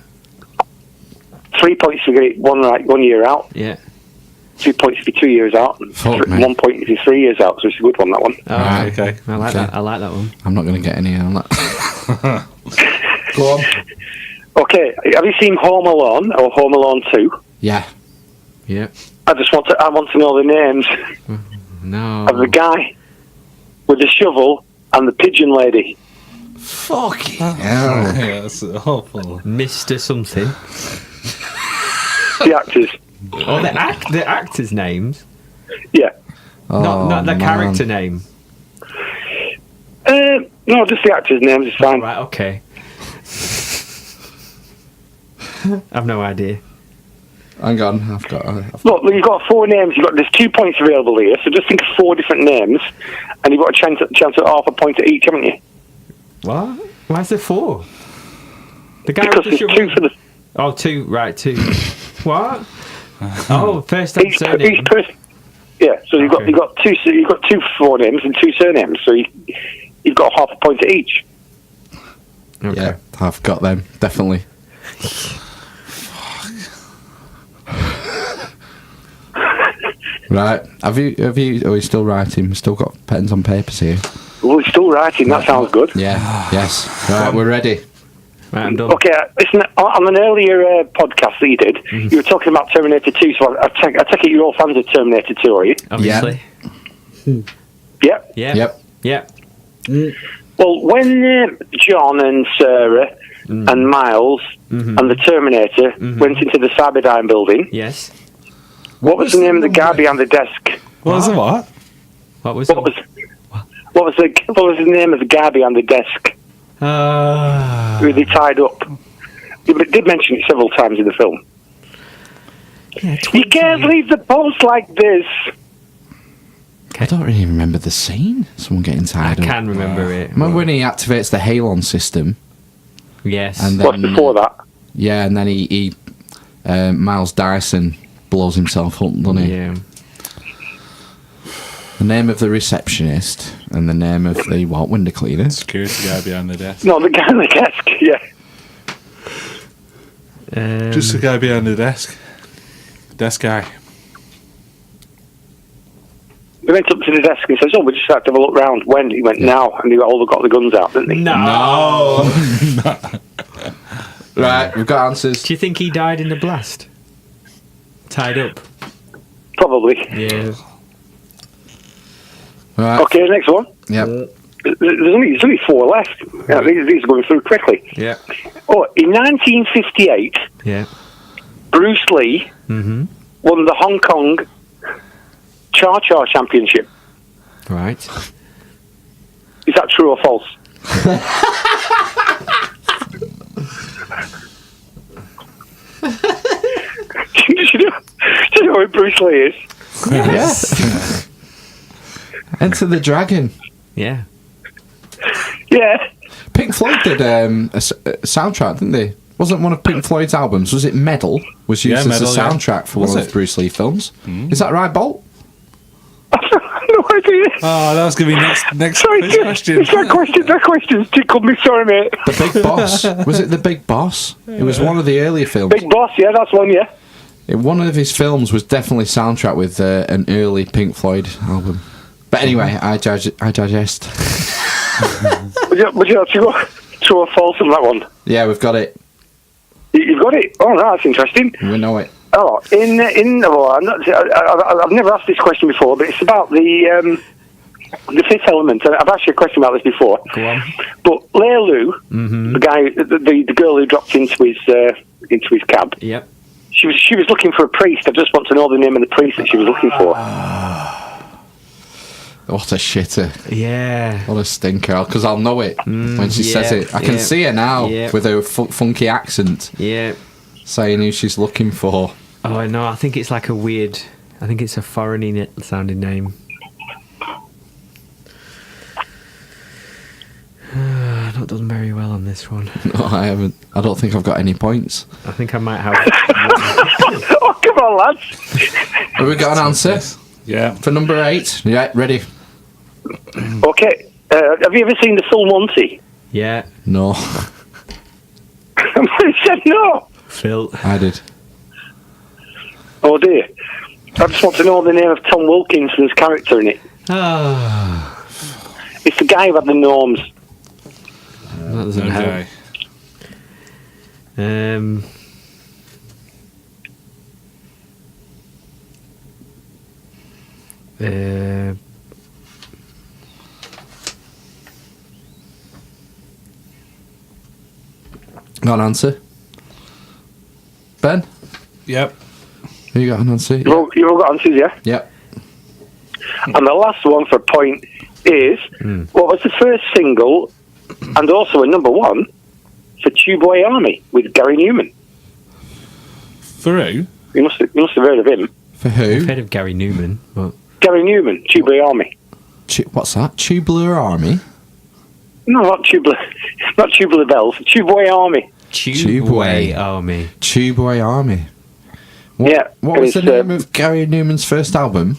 3 points if you get it one year out. Yeah. 2 points if you're 2 years out. And Fuck me. 1 point if you're 3 years out. So it's a good one, that one. Oh, Right. Okay. I like Okay. that. I like that one. I'm not going to get any on that. Go on. Okay, have you seen Home Alone or Home Alone 2? Yeah. Yeah. I want to know the names No. of the guy with the shovel and the pigeon lady. Fuck hell. Yeah, that's awful. Mr. Something. The actors. Oh, the actors' names, Yeah. not the man. character name. No, just the actors' names is fine. Right. Okay. I've no idea. Hang on, I've got. Look, you've got 4 names. There's 2 points available here, so just think of 4 different names, and you've got a chance at half a point at each, haven't you? What? Why is there 4? The guy Because with the there's shovel. 2 for the Oh, 2. Right, 2. What? Oh, first and each surname. person. Yeah, so you've Okay. got 2 forenames and 2 surnames, so you've got half a point at each. Okay. Yeah, I've got them definitely. Right, have you? Are we still writing? We've still got pens on papers here. Well, it's still writing. That sounds good. Yeah. Yes. Right, we're ready. Right, I'm done. Okay, listen, on an earlier podcast that you did, you were talking about Terminator 2, so I take it you're all fans of Terminator 2, are you? Obviously. Yep. Yeah. Yep. Yeah. Well, when John and Sarah and Miles and the Terminator went into the Cyberdyne building, Yes. what was the name of the guy behind the desk? What was it? What? What was? What was the name of the guy behind the desk who they tied up? You did mention it several times in the film. Yeah, You can't leave the post like this. I don't really remember the scene. Someone getting I tied up. can remember it. Remember when he activates the Halon system? Yes. And What's then, before that? Yeah, and then he Miles Dyson blows himself up, doesn't he? Yeah. The name of the receptionist and the name of the window cleaner. Security guy behind the desk. No, the guy on the desk, yeah. Just the guy behind the desk. Desk guy. They went up to the desk and says, "Oh, we just have to have a look round." When he went, "Now," and they all got the guns out, didn't they? No. Right, we've got answers. Do you think he died in the blast? Tied up. Probably. Yeah. Right. Okay, next one. Yep. There's only 4 left. Yeah, these are going through quickly. Yeah. Oh, in 1958, Yeah. Bruce Lee won the Hong Kong Cha-Cha Championship. Right. Is that true or false? do you know who Bruce Lee is? Yes. Enter the Dragon. Yeah. Yeah. Pink Floyd did a soundtrack, didn't they? Wasn't one of Pink Floyd's albums? Was it Medal? Was used as Medal, a yeah. soundtrack for Was one it? of Bruce Lee films. Is that right, Bolt? No idea. Oh, that was going to be next Sorry, quiz question. that question's tickled me. Sorry, mate. The Big Boss. Was it The Big Boss? It was one of the earlier films. Big Boss, yeah, that's one, yeah. One of his films was definitely soundtrack with an early Pink Floyd album. But anyway, I digest. Would you have to go true or false on that one? Yeah, we've got it. You've got it. Oh, no, that's interesting. We know it. Oh, I've never asked this question before, but it's about the fifth element. I've asked you a question about this before. Go on. But Leilu, the guy, the girl who dropped into his cab, Yep. she was looking for a priest. I just want to know the name of the priest that she was looking for. What a shitter. Yeah. What a stinker. Because I'll know it when she says yeah, it. I can yeah, see her now yeah. with her funky accent Yeah. saying who she's looking for. Oh no, I think it's like a weird. I think it's a foreign sounding name. I've not done very well on this one. No, I haven't. I don't think I've got any points. I think I might have. Oh, come on, lads. Have we got an answer Yeah. for number 8? Yeah, ready. Okay. Have you ever seen the full Monty? Yeah. No. I said no. Phil. I did. Oh dear. I just want to know the name of Tom Wilkinson's character in it. Ah. It's the guy who had the gnomes. That doesn't help. Okay. Got an answer? Ben? Yep. Have you got an answer? You've all got answers, yeah? Yep. And the last one for a point is, what was the first single and also a number one for Tube Away Army with Gary Newman? Through? You must have heard of him. For who? I've heard of Gary Newman. What? Gary Newman, Tube Away Army. What's that? Tubular Army? No, not Tubular Bells. Tube Away Army. Tubeway Army. Tubeway Army. Yeah. What was the it's, name of Gary Newman's first album?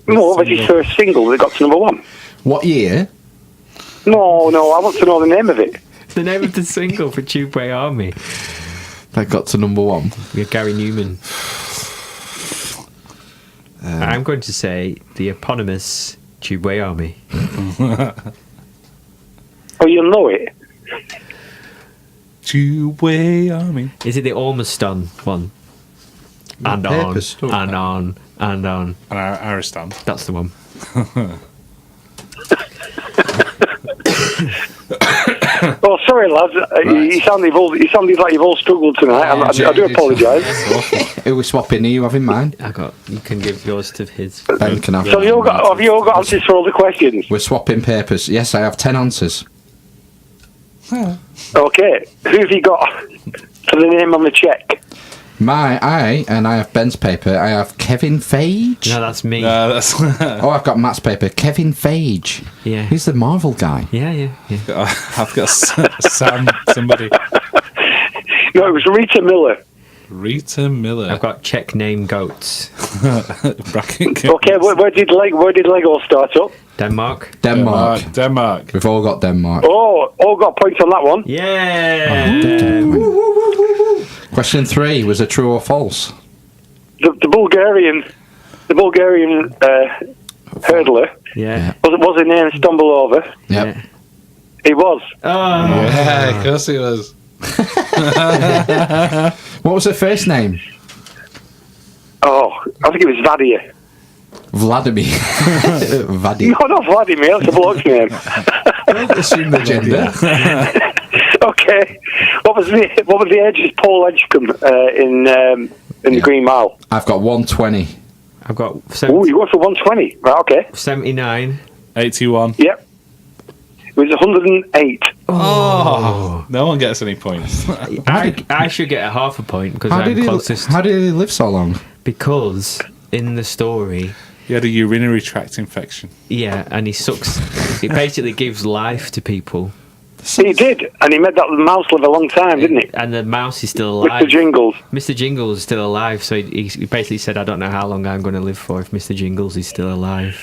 No, what was his first single that got to number one? What year? No, I want to know the name of it. The name of the single for Tubeway Army. That got to number one. With Gary Newman. I'm going to say the eponymous Tubeway Army. Oh, you'll know it. Tubeway Army. Is it the Ormiston one? And on, Paper stuff. and on, and on. And Ariston. That's the one. Oh, sorry, lads. You sounded like you've all struggled tonight. I do apologise. Who we're swapping? Are you having mine? You can give yours to his. Ben can have So have you all got answers for all the questions? We're swapping papers. Yes, I have 10 answers. Okay. Who have you got for the name on the cheque? I have Ben's paper. I have Kevin Feige. No, that's me. That's Oh, I've got Matt's paper. Kevin Feige. Yeah. He's the Marvel guy. Yeah. I've got Sam, somebody. No, it was Rita Miller. Rita Miller. I've got check name goats. Bracket. Okay, where did Lego start up? Denmark. Denmark. We've all got Denmark. Oh, all got points on that one. Yeah. Question 3 was a true or false? The Bulgarian hurdler. Yeah. Was his name Stumble Over? Yep. He was. Oh. Yeah, of course he was. What was her first name? Oh, I think it was Vadia. Vladimir. Vadim. No, not Vladimir. That's a bloke's name. Don't assume the gender. Okay. What was the age of Paul Edgecombe in the Green Mile? I've got 120. I've got Oh, you went for 120. Right, okay. 79. 81. Yep. It was 108. Oh, no one gets any points. I should get a half a point because How I'm did closest. he live so long? Because in the story, He had a urinary tract infection. yeah, and he sucks. It basically gives life to people. He did, and he made that mouse live a long time, didn't he? And the mouse is still alive. Mr. Jingles. Mr. Jingles is still alive, so he basically said, I don't know how long I'm going to live for if Mr. Jingles is still alive.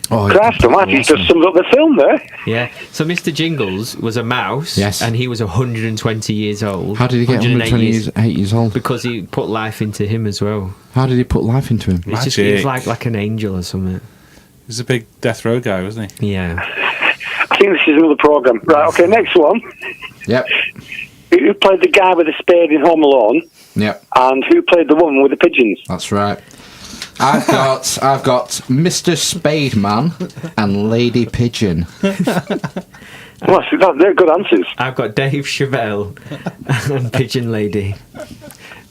Oh, Christ almighty, he's just summed up the film there. Yeah, so Mr. Jingles was a mouse, Yes. and he was 120 years old. How did he get 108 8 years old? Because he put life into him as well. How did he put life into him? It's just, he was Magic. like an angel or something. He was a big death row guy, wasn't he? Yeah. I think this is another programme. Right, okay, next one. Yep. Who played the guy with the spade in Home Alone, Yep. and who played the woman with the pigeons? That's right. I've got Mr. Spademan and Lady Pigeon. Well, they're good answers. I've got Dave Chappelle and Pigeon Lady.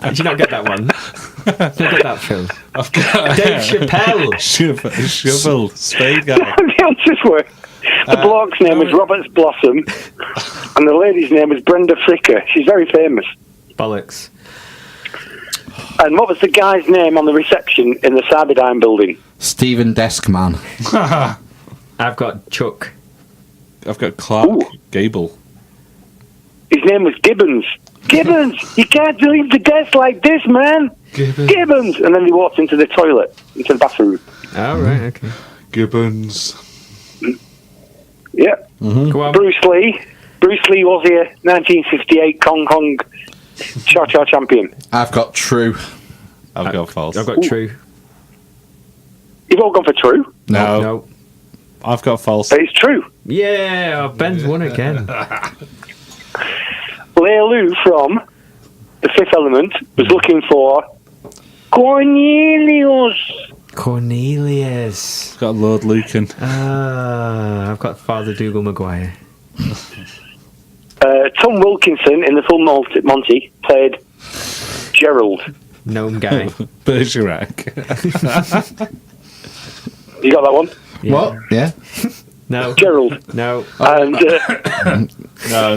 Did you not get that one? Did you not get that, Phil? I've got Dave Chappelle. Shovel, spade guy. The answers were, the bloke's name was Robert Blossom, and the lady's name was Brenda Fricker. She's very famous. Bollocks. And what was the guy's name on the reception in the Cyberdyne building? Stephen Deskman. I've got Chuck. I've got Clark Ooh. Gable. His name was Gibbons. Gibbons! You can't leave the desk like this, man! Gibbons! And then he walked into the toilet, into the bathroom. Oh, right, okay. Gibbons. Go on. Bruce Lee. Bruce Lee was here, 1958 Hong Kong Cha-Cha champion. I've got true. I've got false. I've got true. You've all gone for true. No, No. I've got false. It's true. Yeah, Ben's won again. Lei from The Fifth Element was looking for Cornelius. Cornelius. Got Lord Lucan. I've got Father Dougal Maguire. Tom Wilkinson in the full Monty played Gerald. Gnome guy. Bergerac. You got that one? Yeah. What? Yeah. No. Gerald. No. And No.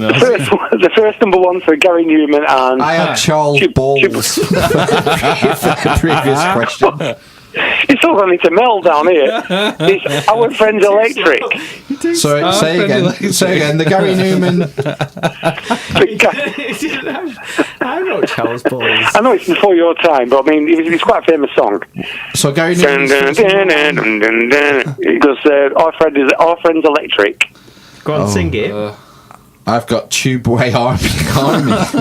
the first number one for Gary Newman and I had Charles Balls. For the previous question. it's all running to Mel down here. It's Our Friends Electric. Sorry, say again. Say again. The Gary Newman. I wrote Charles Balls. I know it's before your time, but I mean, it's quite a famous song. So Gary Dun, Newman. dun, dun, dun, dun, dun. It goes, Our Friends Electric. Go on, sing it. I've got Tubeway Army,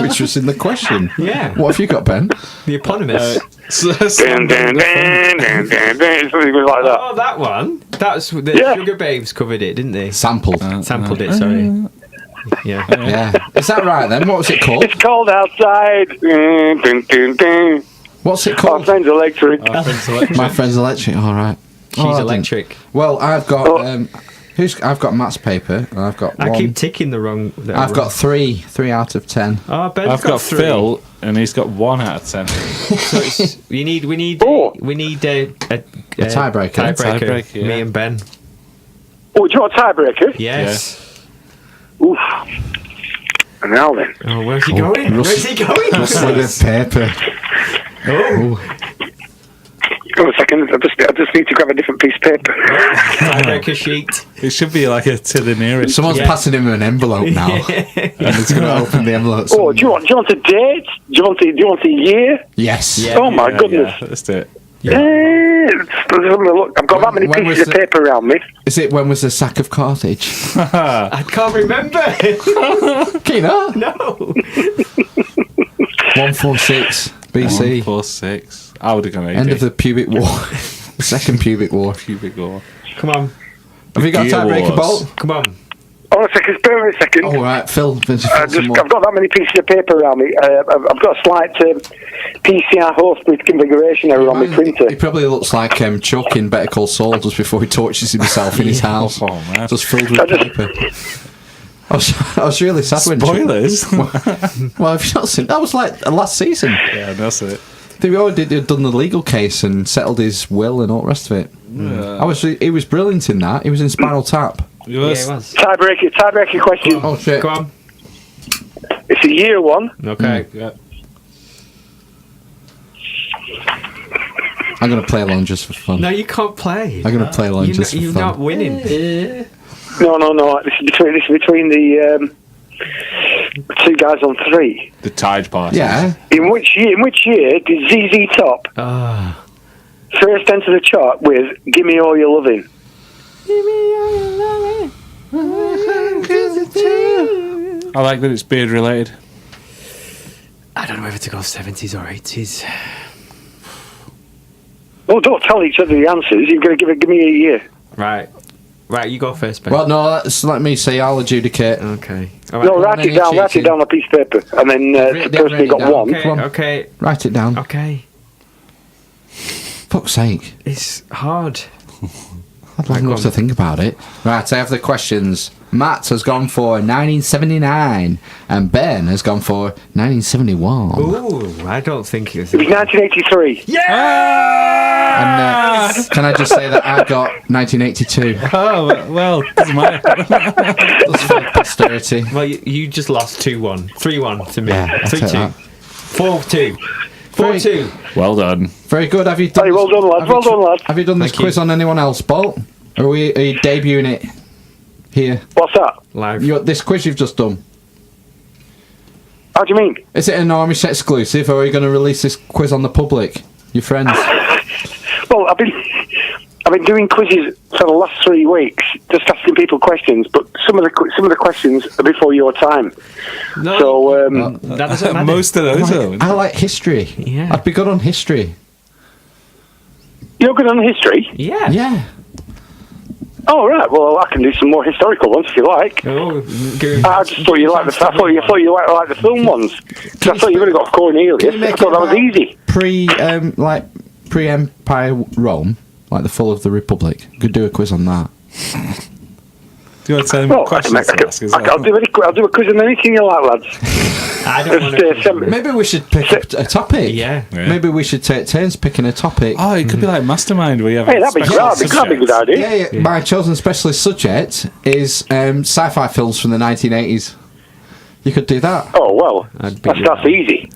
which was in the question. Yeah. What have you got, Ben? The eponymous. Dun, dun, dun, dun, dun, dun. Something goes like that. Oh, that one. That's the Yeah. Sugar Babes covered it, didn't they? Sampled. Sampled it, sorry. Yeah. Yeah. Is that right then? What was it called? It's cold outside. Dun, dun, dun, dun. What's it Our called? Friends Electric. My Friend's Electric. All right. She's electric. Well, I've got I've got Matt's paper, and I've got I one. keep ticking the wrong. I've got 3 out of 10. Oh, Ben's I've got 3. Phil, and he's got 1 out of 10. So it's, we need a tiebreaker. Tiebreaker, yeah. Me and Ben. Oh, do you want a tiebreaker? Yes. Oof. And now then. Oh, where's he going? Where's he going? Rustling of paper. Oh, Hold on a second. I just need to grab a different piece of paper. tiebreaker sheet. It should be like a to the nearest. Someone's Yeah. passing him an envelope now, and he's going to open the envelope. Oh, do you want a date? Do you want a year? Yes. Yeah. Oh my goodness. Yeah, let's do it. Let's have a look. I've got that many When pieces was of paper around me. Is it when was the sack of Carthage? I can't remember. Kino? No. 146 BC. 146. I would have gone 80. End of the pubic war. The second pubic war. pubic war. Come on. Have you got a Gear tiebreaker, Wars. Bolt? Come on. Hold on a second. Spare me a second. All right, Phil. I've got that many pieces of paper around me. I've got a slight PCR host with configuration error on my printer. He probably looks like Chuck in Better Call Saul just before he tortures himself in his house. Oh, man. Just filled with paper. I was really sad when Spoilers. Well, have you not seen that? Was like last season. Yeah, that's it. They already done the legal case and settled his will and all the rest of it. He was brilliant in that. He was in Spinal Tap. Yeah, it was. Tiebreaker question. Oh shit! Go on. It's a year one. Okay. Yeah. I'm gonna play along just for fun. No, you can't play. I'm gonna play along just for You're fun. not winning. No. This is between the two guys on 3. The Tide Party. Yeah. In which year did ZZ Top Ah. first enter the chart with "Give Me All Your Loving"? I like that it's beard related. I don't know whether to go 70s or 80s. Oh, don't tell each other the answers. You've got to give me a year. Right. Right, you go first, Ben. Well, no. Let me see. I'll adjudicate. Okay. All No, right. write it down. Write it down on a piece of paper, and then the person who got down. one. Okay, Come on. okay, Write it down. okay. Fuck's sake! It's hard. I'd like Go to on. think about it. Right, I have the questions. Matt has gone for 1979, and Ben has gone for 1971. Ooh, I don't think it's. It was 1983. And can I just say that I got 1982? Oh, well, doesn't matter. That's for posterity. Well, you just lost 2-1. 3-1 to me. Yeah, I'll take 3-2. that. 4-2. 4-2. Well done. Very good. Have you done? Hey, well done, lads. have you Well done, lads. Have you done this Thank you. quiz on anyone else, Bolt? Or are you debuting it here? What's that? Live. This quiz you've just done. How do you mean? Is it an Amish exclusive, or are you going to release this quiz on the public? Your friends? Well, I've I've been doing quizzes for the last 3 weeks, just asking people questions, but some of the questions are before your time. No, So that doesn't matter. Most of those are. I like history. Yeah. I'd be good on history. you're good on history. Yeah. Yeah. Oh right, well I can do some more historical ones if you like. Oh, I just thought you liked the. I thought you liked the film ones. 'Cause I thought you would have got Cornelius. Can you make I thought that was easy. Pre-Empire Rome, like the fall of the Republic. Could do a quiz on that. Do you want to tell him Well, what questions to ask as well? I'll do a quiz on anything you like, lads. I don't want to. Maybe we should pick a topic. Yeah. Maybe we should take turns picking a topic. Oh, it could be like Mastermind where you have Hey, a that'd be special a good idea. Yeah. My chosen specialist subject is sci-fi films from the 1980s. You could do that. Oh well, that's easy.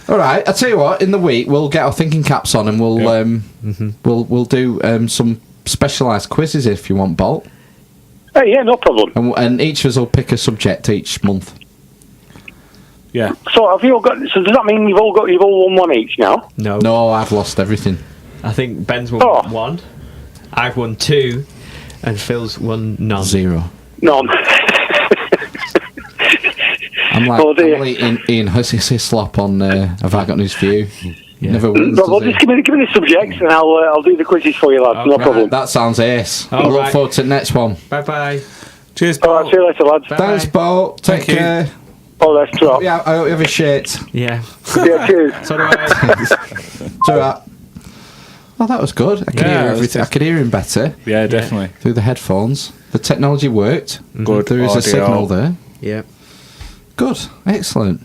All right. I'll tell you what. In the week, we'll get our thinking caps on and we'll we'll do some specialised quizzes if you want, Bolt. Hey, yeah, no problem. And each of us will pick a subject each month. Yeah. So have you all got? So does that mean you've all won one each now? No. No, I've lost everything. I think Ben's won Oh. 1. I've won 2. And Phil's won none. 0. None. I'm like, Oh, dear. I'm like Ian Hislop on Have I Got News For You? Yeah. Never wins, Well, does he? just give me the subjects and I'll do the quizzes for you, lads. No Okay. problem. That sounds ace. All I look right. forward to the next one. Bye bye. Cheers, All right, Paul. see you later, lads. Bye. Thanks, Bo. Take Thank you. care. Oh, that's true. Yeah, I hope you have a shit. Yeah. Yeah, cheers. So do I. Do that. Oh, that was good. I could Yeah, hear it was everything. I could hear him better Yeah, definitely. through the headphones. The technology worked. Good There is a audio. signal there. Yeah. Good. Excellent.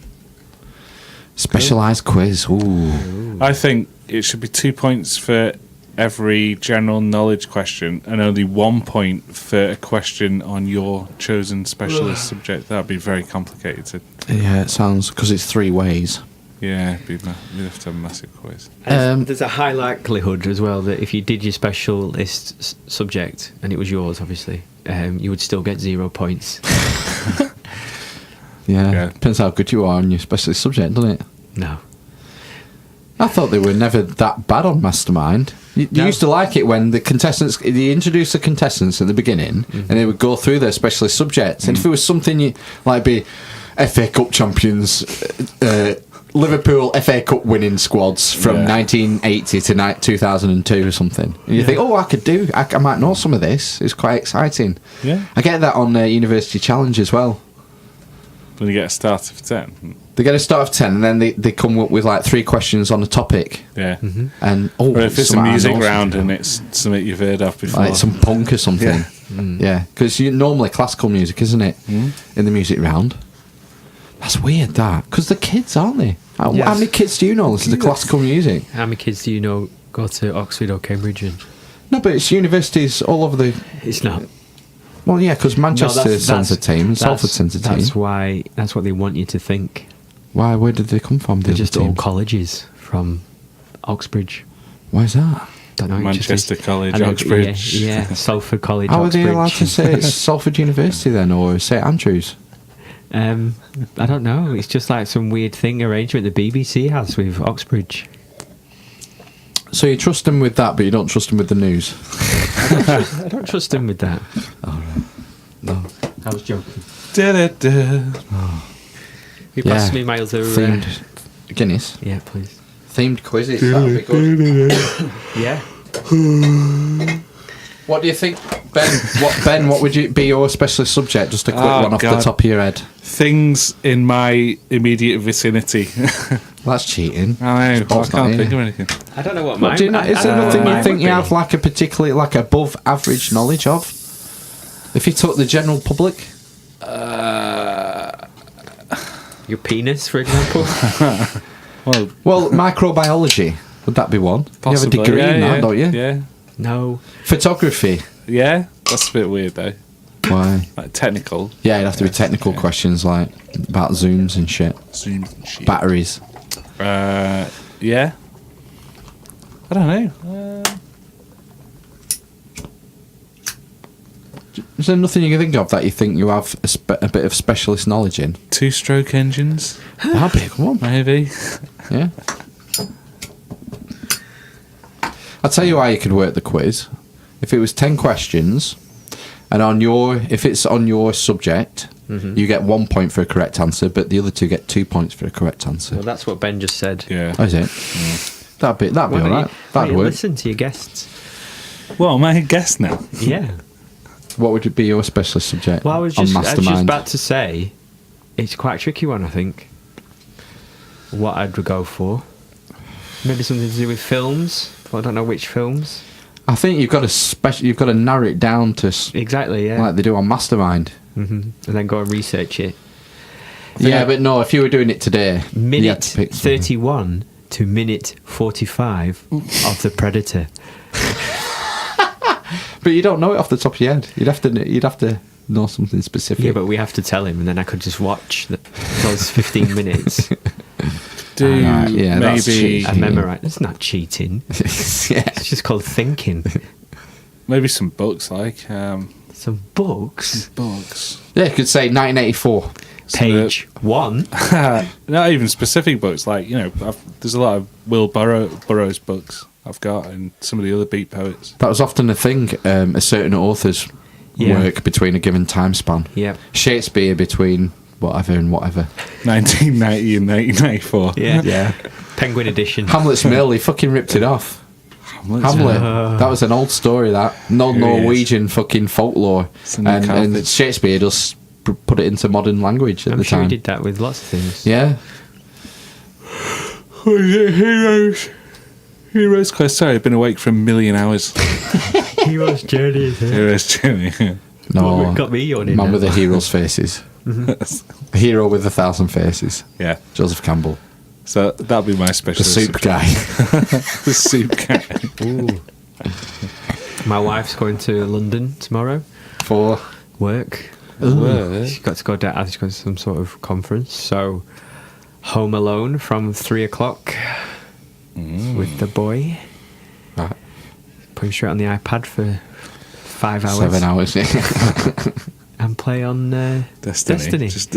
Specialised quiz. Ooh. I think it should be 2 points for every general knowledge question and only 1 point for a question on your chosen specialist subject. That would be very complicated. Yeah, it sounds... Because it's 3 ways. Yeah, we'd have to have a massive quiz. And there's a high likelihood as well that if you did your specialist subject, and it was yours, obviously, you would still get 0 points. Yeah. Depends how good you are on your specialist subject, doesn't it? No. I thought they were never that bad on Mastermind. You No. used to like it when the contestants, they introduced the contestants at the beginning, and they would go through their specialist subjects. And if it was something you like, be FA Cup champions, Liverpool FA Cup winning squads from 1980 to 2002 or something, and you think, oh, I might know some of this. It's quite exciting. Yeah. I get that on University Challenge as well. When you get a start of 10. They get a start of 10, and then they come up with like 3 questions on a topic. Yeah. And Or if it's a something I music know round something and it's something you've heard of before. like some punk or something. Yeah, because normally classical music, isn't it? In the music round. That's weird, that. Because the kids, aren't they? How many kids do you know listen to classical music? How many kids do you know go to Oxford or Cambridge? And No, but it's universities all over the... it's not. Well, yeah, because Manchester No, sends a team and Salford sends a team. That's why. That's what they want you to think. Why? Where did they come from? They're the just other all teams? colleges from Oxbridge. Why is that? Don't know. Manchester College, I know, Oxbridge. Yeah, Salford College. How are Oxbridge. they allowed to say it's Salford University then, or St Andrews? I don't know. It's just like some weird thing arrangement the BBC has with Oxbridge. So you trust them with that, but you don't trust them with the news? I don't trust him with that. No. I was joking. Da-da-da. You passed me my other... Themed Guinness. yeah, please. Themed quizzes, that would be good. Yeah. What do you think, Ben? What would you be your specialist subject? Just a quick one off the God. top of your head. Things in my immediate vicinity. That's cheating. I know. I Sport's not can't here. think of anything. I don't know what What mine... do you know? Is there nothing you mine think would you be. have like a particularly like above average knowledge of? If you took the general public, Your penis, for example? Well, microbiology, would that be one? possibly. You have a degree in that, don't you? Yeah. No. Photography. Yeah. That's a bit weird, though. Why? Like technical. Yeah, it'd have to be technical questions like about zooms and shit, batteries. Yeah. I don't know. Is there nothing you can think of that you think you have a bit of specialist knowledge in? 2-stroke engines, That'd be a good one. maybe. Yeah. I'll tell you how you could work the quiz. If it was 10 questions, and if it's on your subject, you get 1 point for a correct answer, but the other two get 2 points for a correct answer. Well, that's what Ben just said. Yeah. Oh, is it? That'd be all right. That'd work. Listen to your guests. Well, am I a guest now? Yeah. What would it be your specialist subject? Well, I was on just Mastermind? about to say, it's quite a tricky one, I think. What I'd go for. Maybe something to do with films. I don't know which films. I think you've got to narrow it down to Exactly, yeah. like they do on Mastermind. And then go and research it. Yeah, but no, if you were doing it today, you had Minute to pick something. 31 to minute 45 of The Predator. But you don't know it off the top of your head. You'd have to know something specific. Yeah, but we have to tell him, and then I could just watch those 15 minutes. Yeah, that's maybe cheating. I memorise. It's not cheating. Yeah. It's just called thinking. maybe some books like Some books. books. Yeah, you could say 1984. Page 1. Not even specific books. Like there's a lot of Will Burroughs books I've got, and some of the other beat poets. That was often a thing. A certain author's work between a given time span. Yeah. Shakespeare between whatever and whatever. 1990 and 1994. Yeah. Penguin edition. Hamlet's Mill, he fucking ripped it off. Hamlet. That was an old story, that. No Norwegian fucking folklore. And Shakespeare just put it into modern language at I'm the sure time. he did that with lots of things. Yeah. Heroes Quest. Sorry, I've been awake for 1,000,000 hours. Hero's Journey. Heroes Journey. No. Got me yawning Man now. with a hero's faces. A hero with 1,000 faces. Yeah. Joseph Campbell. So that'll be my The special. soup guy. The soup guy. Ooh. My wife's going to London tomorrow. For Work. Work? She's got to go down. She's going to some sort of conference. So, home alone from 3 o'clock with the boy. Right. Put straight on the iPad for 5 hours. 7 hours. Yeah. And play on Destiny. Just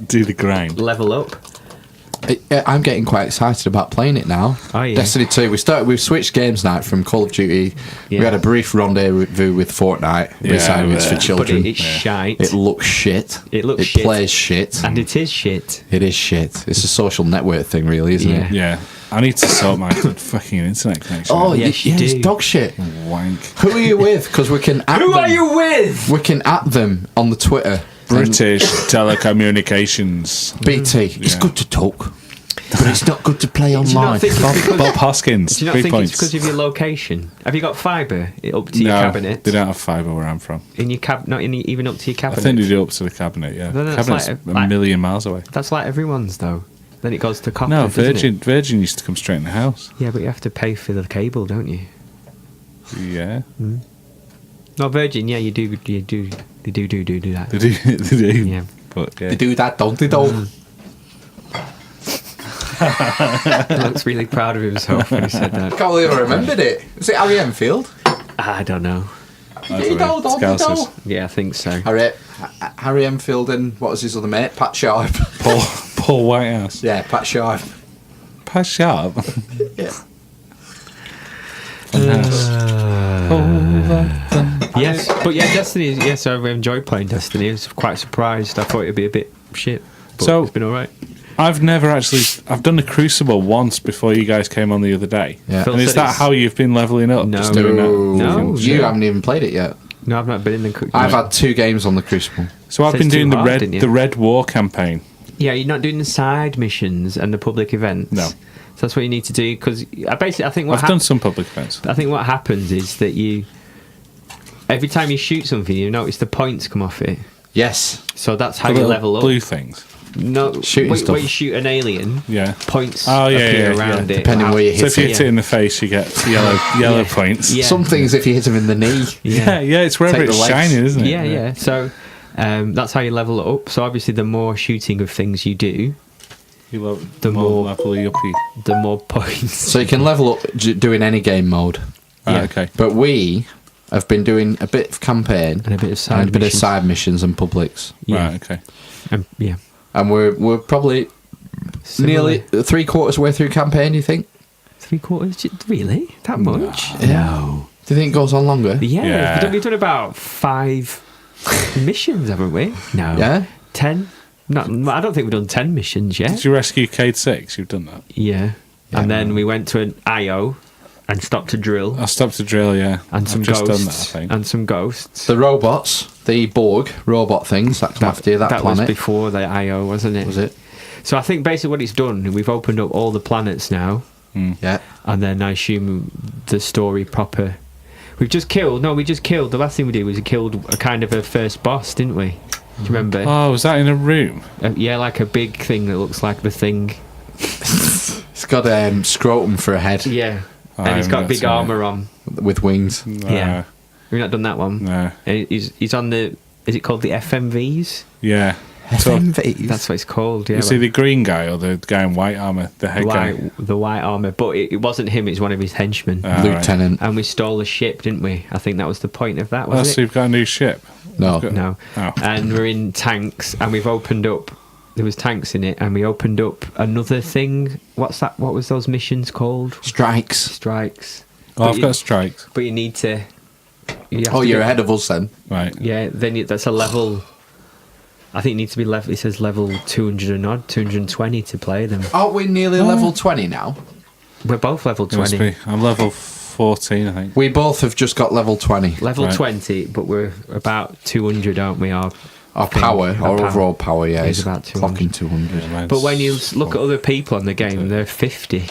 do the grind. Level up. I'm getting quite excited about playing it now. Oh, yeah. Destiny 2. We've switched games now from Call of Duty. Yeah. We had a brief rendezvous with Fortnite. We decided it's for But children. it's shite. It looks shit. It looks It shit. plays shit. And it is shit. It is shit. It's a social network thing, really, isn't Yeah. it? Yeah. I need to sort my fucking internet connection. Oh, Yes, you it's do. dog shit. Wank. Who are you with? Because we can at Who them. are you with? We can at them on the Twitter. British Telecommunications. BT. It's Yeah. good to talk, but it's not good to play Do you not online. think it's because, Bob Hoskins. do you not 3 think points. it's because of your location? Have you got fibre up to your No, cabinet? they don't have fibre where I'm from. In your not even up to your I cabinet. think they do up to the cabinet, yeah. No, that's Cabinet's like- a like- million miles away. That's like everyone's though. Then it goes to copper. No, doesn't it? Virgin used to come straight in the house. Yeah, but you have to pay for the cable, don't you? Yeah. No, Virgin. Yeah, you do. They do that. They do. They do. Yeah. But yeah. They do that, don't they? Don't. He looks really proud of himself when he said that. Can't believe I remembered it. Was it Harry Enfield? I don't know. That's You what don't, it- don't, Scousers. don't. Yeah, I think so. Harry Enfield and what was his other mate? Pat Sharp. Paul Whitehouse. Yeah, Pat Sharp. Pat Sharp. Yeah. Yes, but yeah, Destiny. Yes, I've enjoyed playing Destiny. I was quite surprised. I thought it'd be a bit shit, but So- it's been all right. I've never actually. I've done the Crucible once before you guys came on the other day. Yeah. Phil And is said that it's- how you've been leveling up? No. Just doing that? No. You haven't even played it yet. No, I've not been in the. I've had 2 games on the Crucible. So I've So been it's doing too hard, didn't you? the Red War campaign. Yeah, you're not doing the side missions and the public events. No. So that's what you need to do because I think what I've done some public events. I think what happens is that every time you shoot something, you notice the points come off it. Yes. So that's how The you little level up. blue things. No, Shooting when stuff. you shoot an alien, Yeah. points Oh, yeah, appear yeah, around yeah. it. Depending where you So hit if you it. hit it in the face, you get yellow Yeah. points. Yeah. Some things, if you hit him in the knee. Yeah, yeah, it's wherever Take the it's legs. shining, isn't it? Yeah. So that's how you level it up. So obviously, the more shooting of things you do, You love The the more- more level uppy. the more points. So you can level up doing any game mode. Right, Yeah. okay. But we have been doing a bit of campaign And a bit of side and a bit of missions. side missions and publics. Yeah. Right, okay. Yeah. And we're probably nearly 3/4 way through campaign, you think? 3/4. Really? That much? No. Do you think it goes on longer? Yeah. Yeah. We've done about 5 missions, haven't we? No. Yeah? 10? I don't think we've done 10 missions yet. Did you rescue Cade 6? You've done that. Yeah. And then we went to an IO and stopped to drill. I stopped to drill, yeah. And some I've just ghosts. done that, I think. And some ghosts. The robots, the Borg robot things that come after you, that planet. was before the IO, wasn't it? Was it? So I think basically what it's done, we've opened up all the planets now. Yeah. And then I assume the story proper. We just killed. The last thing we did was we killed a kind of a first boss, didn't we? Do you remember? Oh, was that in a room? Yeah, like a big thing that looks like the thing. It's got a scrotum for a head Yeah. Oh, And he's I got haven't big seen it. armour on. with wings. No. Yeah. We've not done that one. No. He's on the. Is it called the FMVs? Yeah. So, FMVs. That's what it's called. Yeah. is he the green guy or the guy in white armour? The head guy? the white armour, but it wasn't him. It's one of his henchmen. Ah, right. Lieutenant. And we stole a ship, didn't we? I think that was the point of that. Oh, Was so it? you've got a new ship? No. No. Oh. And we're in tanks, and we've opened up. There was tanks in it, and we opened up another thing. What's that? What was those missions called? Strikes. Strikes. Oh, But I've got strikes. But you need to. You have Oh, to you're get- ahead of us then. Right. Yeah. Then that's a level. I think it needs to be level. It says level 200 and odd, 220 to play them. Aren't we nearly level 20 now? We're both level It must 20. be. I'm level 14, I think. We both have just got level 20. Level Right. 20, but we're about 200, aren't we? Our thing, Our our overall power, yeah, is is about 200. clocking 200. Yeah, mine's- But when you look at other people on the game, they're 50,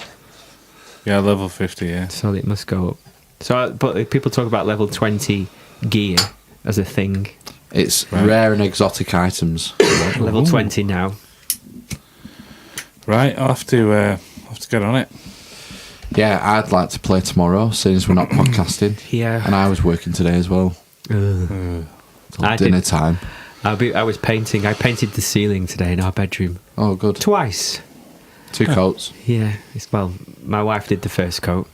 Yeah, level 50, yeah. so it must go up. So, but people talk about level 20 gear as a thing. It's Right. rare and exotic items. Level 20 now. Right, I'll have to get on it. Yeah, I'd like to play tomorrow, since we're not podcasting. Yeah. And I was working today as well. Ugh. Till I dinner did. time. I was painting. I painted the ceiling today in our bedroom Oh, good. twice. 2 coats. Yeah. Well, my wife did the first coat,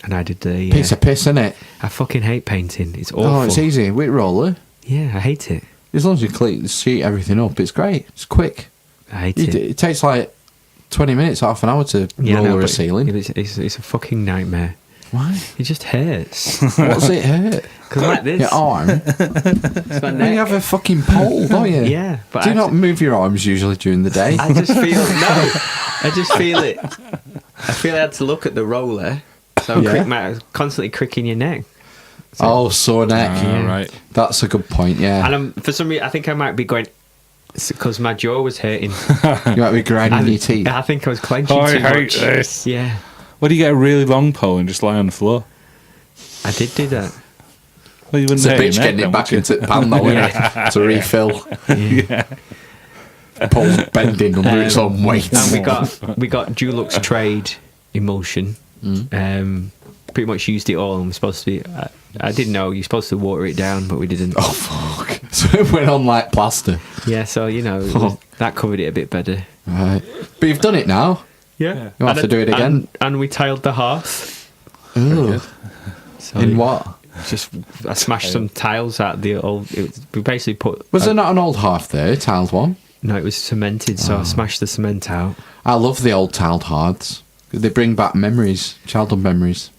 and I did the. Piece of piss, innit? I fucking hate painting. It's awful. Oh, it's easy. With roller. Yeah, I hate it. As long as you clean, sheet everything up, it's great. It's quick. I hate it. It takes like 20 minutes, half an hour to Yeah, I know, roller a but ceiling. It's a fucking nightmare. Why? It just hurts. What does it hurt? Because like this. Your arm? It's my You neck. have a fucking pole, don't you? Yeah, but Do you I not move your arms usually during the day? I just feel no. I just feel it. I feel I had to look at the roller. So Yeah. constantly cricking your neck. Oh, sore neck. Ah, right. That's a good point, yeah. And for some reason, I think I might be going because my jaw was hurting. You might be grinding your teeth. I think I was clenching I too hate much. this. Yeah, What do you get a really long pole and just lie on the floor? I did do that. Well, you wouldn't It's a hurt your bitch neck getting then, it back would into the pan, though, innit? To refill. Yeah. Pole's bending under its own weight. And we got Dulux trade emulsion. Pretty much used it all. And we're supposed to be. I didn't know you're supposed to water it down, but we didn't. Oh, fuck. So it went on like plaster. Yeah, so that covered it a bit better. Right. But you've done it now. Yeah, You'll have to do it again. And we tiled the hearth. Ugh. So In what? Just I smashed some tiles out the old. We basically put. Was there not an old hearth there, a tiled one? No, it was cemented. So I smashed the cement out. I love the old tiled hearths. They bring back memories, childhood memories.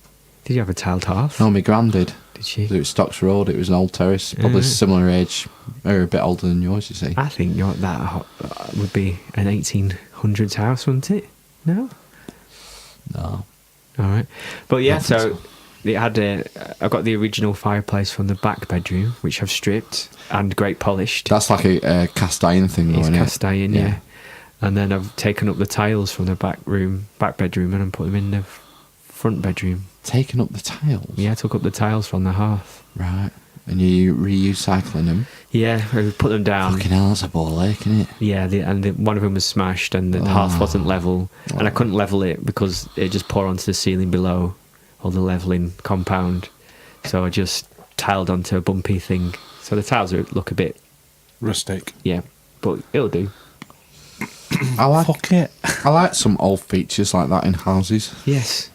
Did you have a tiled hearth? No, my gran did. Did she? It was Stocks Road. It was an old terrace, probably similar age, or a bit older than yours. You see? I think that would be an 1800s house, wouldn't it? No. No. All right, but yeah, I think so it had I got the original fireplace from the back bedroom, which I've stripped and great polished. That's like a cast iron thing, though, It's isn't it? cast iron, yeah. And then I've taken up the tiles from the back bedroom, and put them in the front bedroom. Taking up the tiles. Yeah, I took up the tiles from the hearth. Right. And you recycling them. Yeah, I put them down. Fucking hell, that's a ball ache, isn't it? Yeah, one of them was smashed, and the hearth wasn't level, and I couldn't level it because it just poured onto the ceiling below, or the leveling compound. So I just tiled onto a bumpy thing. So the tiles look a bit, Rustic. yeah, but it'll do. I like Fuck it. I like some old features like that in houses. Yes,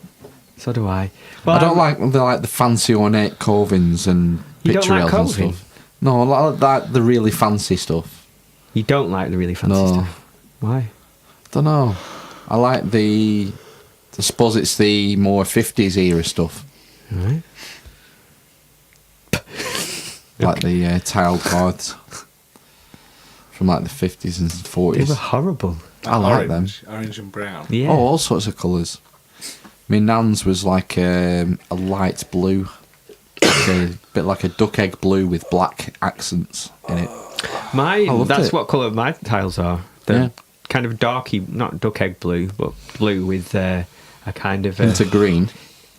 so do I. Well, I don't like the fancy ornate covings and You don't picture like rails and coving? stuff. No, I like the really fancy stuff. You don't like the really fancy No. stuff. Why? Don't know. I like the I suppose it's the more 50s era stuff. Right. Like the tiled cards. From like the 50s and 40s. They were horrible. I like them. Orange and brown. Yeah. Oh, all sorts of colours. My nan's was like a light blue. Like a bit like a duck egg blue with black accents in it. That's it. what colour my tiles are. They're Yeah. kind of darky, not duck egg blue, but blue with a kind of Into green.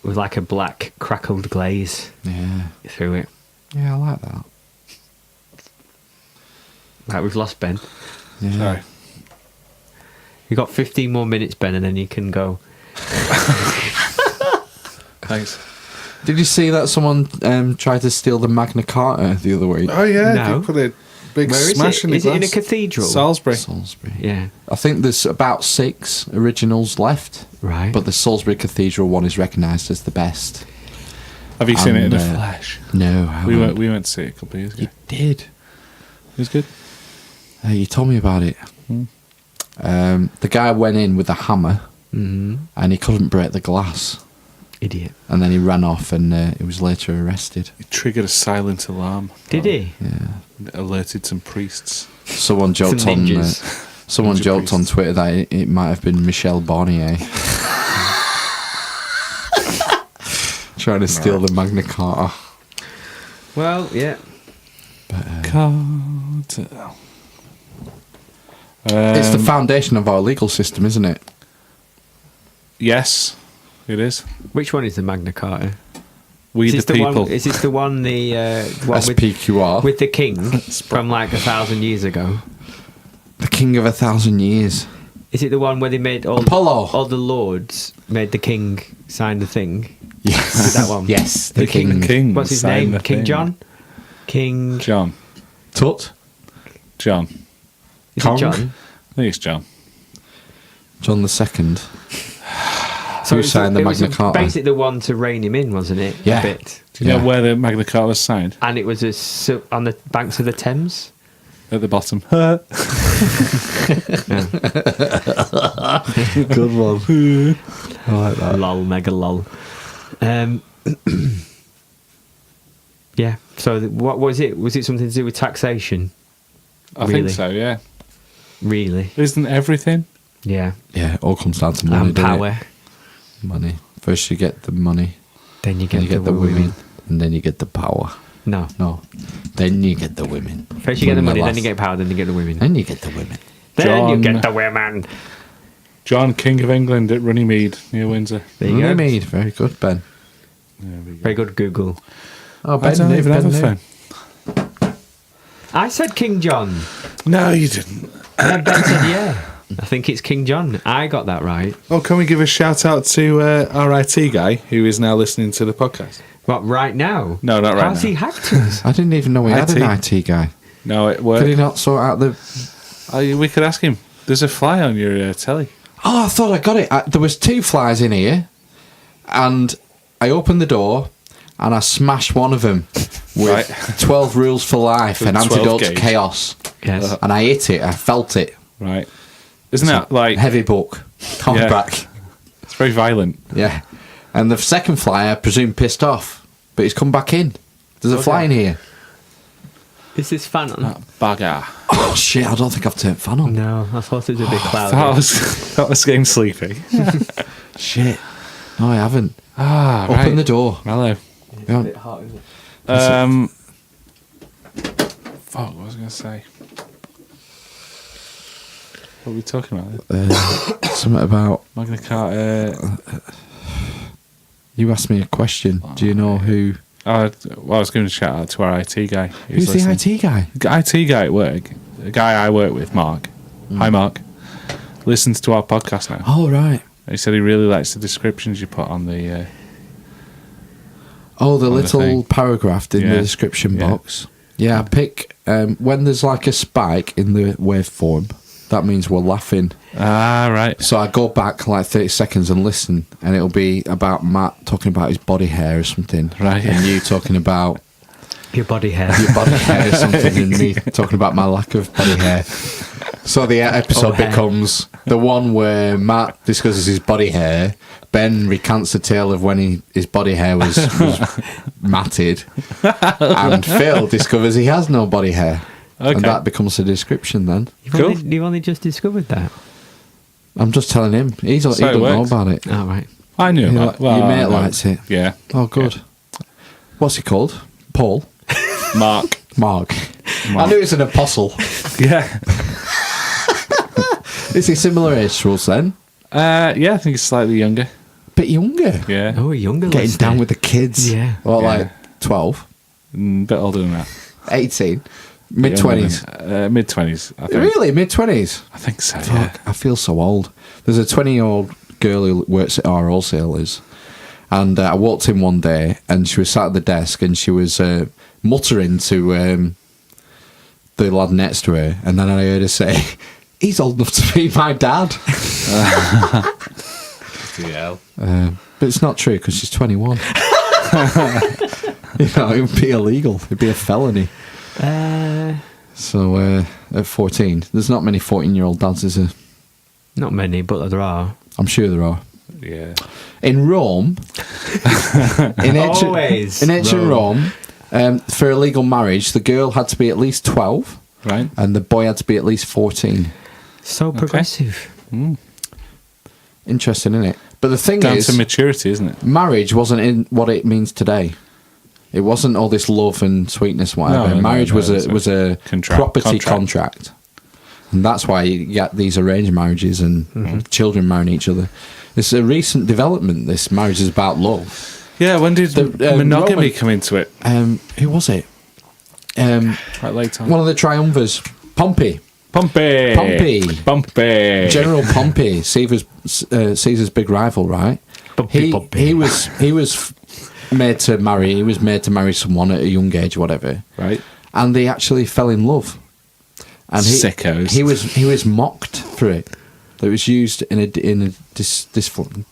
with like a black crackled glaze Yeah. through it. Yeah, I like that. Right, we've lost Ben. Yeah. Sorry. You've got 15 more minutes, Ben, and then you can go. Thanks. Did you see that someone tried to steal the Magna Carta the other week? Oh yeah, No. they put a big Where is smash it? in the Is it in a glass. cathedral? Salisbury. Salisbury. Yeah. I think there's about 6 originals left. Right. But the Salisbury Cathedral one is recognised as the best. Have you seen it in the And, flesh? No, I We haven't. went to see it a couple of years ago. You did. It was good. You told me about it. The guy went in with a hammer and he couldn't break the glass. Idiot. And then he ran off and he was later arrested. It triggered a silent alarm. Did he? It alerted some priests. Someone joked Some on ninjas. someone Ninja joked on priests. Twitter that it might have been Michel Barnier trying to steal the Magna Carta. Well, yeah. It's the foundation of our legal system, isn't it? Yes, it is. Which one is the Magna Carta? We the Is people. this the one one with, SPQR. with the king from like 1,000 years ago? The king of 1,000 years. Is it the one where they made Apollo. all the lords made the king sign the thing? Yes. Is that one? Yes, the king. king. King. What's his signed name? the King thing. John? King... John. Tut. John. Is Kong? it John? I think it's John. John II. So Who it was signed the it was Magna Carta? basically the one to rein him in, wasn't it? Yeah. A bit. Do you know where the Magna Carta was signed? And it was on the banks of the Thames? At the bottom. Good one. I like that. Lol, mega lol. Yeah. So what was it? Was it something to do with taxation? I Really? think so, yeah. Really? Isn't everything? Yeah. Yeah, it all comes down to money. And doesn't it? power. Money. First you get the money, Then you then get, you get the women, and then you get the power. No. No. Then you get the women. First you get the Women money, are then you last. get power, then you get the women. Then you get the women. Then you John- get the women. John, King of England at Runnymede, near Windsor. There you go. Runnymede. Very good, Ben. There we go. Very good Google. Oh, I don't even have a phone. I said King John. No, you didn't. Yeah, Ben said yeah. I think it's King John. I got that right. Oh, can we give a shout out to our IT guy who is now listening to the podcast? What, right now? No, not right How's now. he hacked us? I didn't even know we had an IT guy. No, it Could he worked. not sort out the... We could ask him. There's a fly on your telly. Oh, I thought I got it. There was 2 flies in here, and I opened the door, and I smashed one of them with Right. 12 rules for life With and 12 antidote to gauge. chaos. Yes. And I hit it. I felt it. Right. Isn't that like... Heavy book. Hardback. It's very violent. Yeah. And the second fly, I presume, pissed off, but he's come back in. There's a fly in here. Is this fan on? Bugger. Oh, shit, I don't think I've turned fan on. No, I thought it was a bit cloudy. That was getting sleepy. Shit. No, I haven't. Ah, Open right. the door. Hello. Yeah. hot, isn't it? Fuck, what was I going to say? What are we talking about? Something about... Magna Carta. You asked me a question. Do you know who... I was giving a shout out to our IT guy. Who's the IT guy? IT guy at work. The guy I work with, Mark. Hi, Mark. Listens to our podcast now. Oh, right. He said he really likes the descriptions you put on the... Oh, the On the little thing. paragraph in the Yeah. description Yeah. box. Yeah, I pick... when there's like a spike in the waveform, that means we're laughing. right. So I go back like 30 seconds and listen, and it'll be about Matt talking about his body hair or something. Right. And you talking about Your body hair. your body hair or something, and me talking about my lack of body hair. So the episode hair. becomes the one where Matt discusses his body hair, Ben recants the tale of when his body hair was matted, and Phil discovers he has no body hair. Okay. And that becomes a description then. You've only just discovered that. I'm just telling him. He So doesn't it know works. about it. Oh, right. I knew Your that. Well, mate no. likes it. Yeah. Oh, good. What's he called? Paul? Mark. Mark. I knew it's an apostle. Yeah. Is he similar age to us then? Yeah, I think he's slightly younger. Bit younger. Yeah. Oh, a younger Getting listener. down with the kids. Yeah. Well, Yeah. like 12, Bit older than that. 18, mid-20s. Mid-20s, I think. Really? Mid-20s? I think so, Fuck, yeah. I feel so old. There's a 20-year-old girl who works at our wholesalers, and I walked in one day and she was sat at the desk and she was muttering to the lad next to her, and then I heard her say, "He's old enough to be my dad." Yeah. But it's not true because she's 21. You know, it would be illegal. It'd be a felony. So at 14, there's not many 14-year-old dads, is there? Not many, but there are. I'm sure there are. Yeah. In Rome, in Always ancient Rome, for a legal marriage, the girl had to be at least 12, Right. and the boy had to be at least 14. So progressive. Interesting, isn't it? But the thing Down is, to maturity, isn't it? marriage wasn't in what it means today. It wasn't all this love and sweetness, whatever. No, marriage no, was it's a a property contract, and that's why you get these arranged marriages and children marrying each other. It's a recent development. This marriage is about love. Yeah, when did The, monogamy Roman- come into it? Who was it? Quite late on. One of the triumvirs, Pompey. Pompey. General Pompey, Caesar's big rival, right? Pompey. He was made to marry. He was made to marry someone at a young age, or whatever. Right. And they actually fell in love. And Sickos. He was mocked for it. It was used in a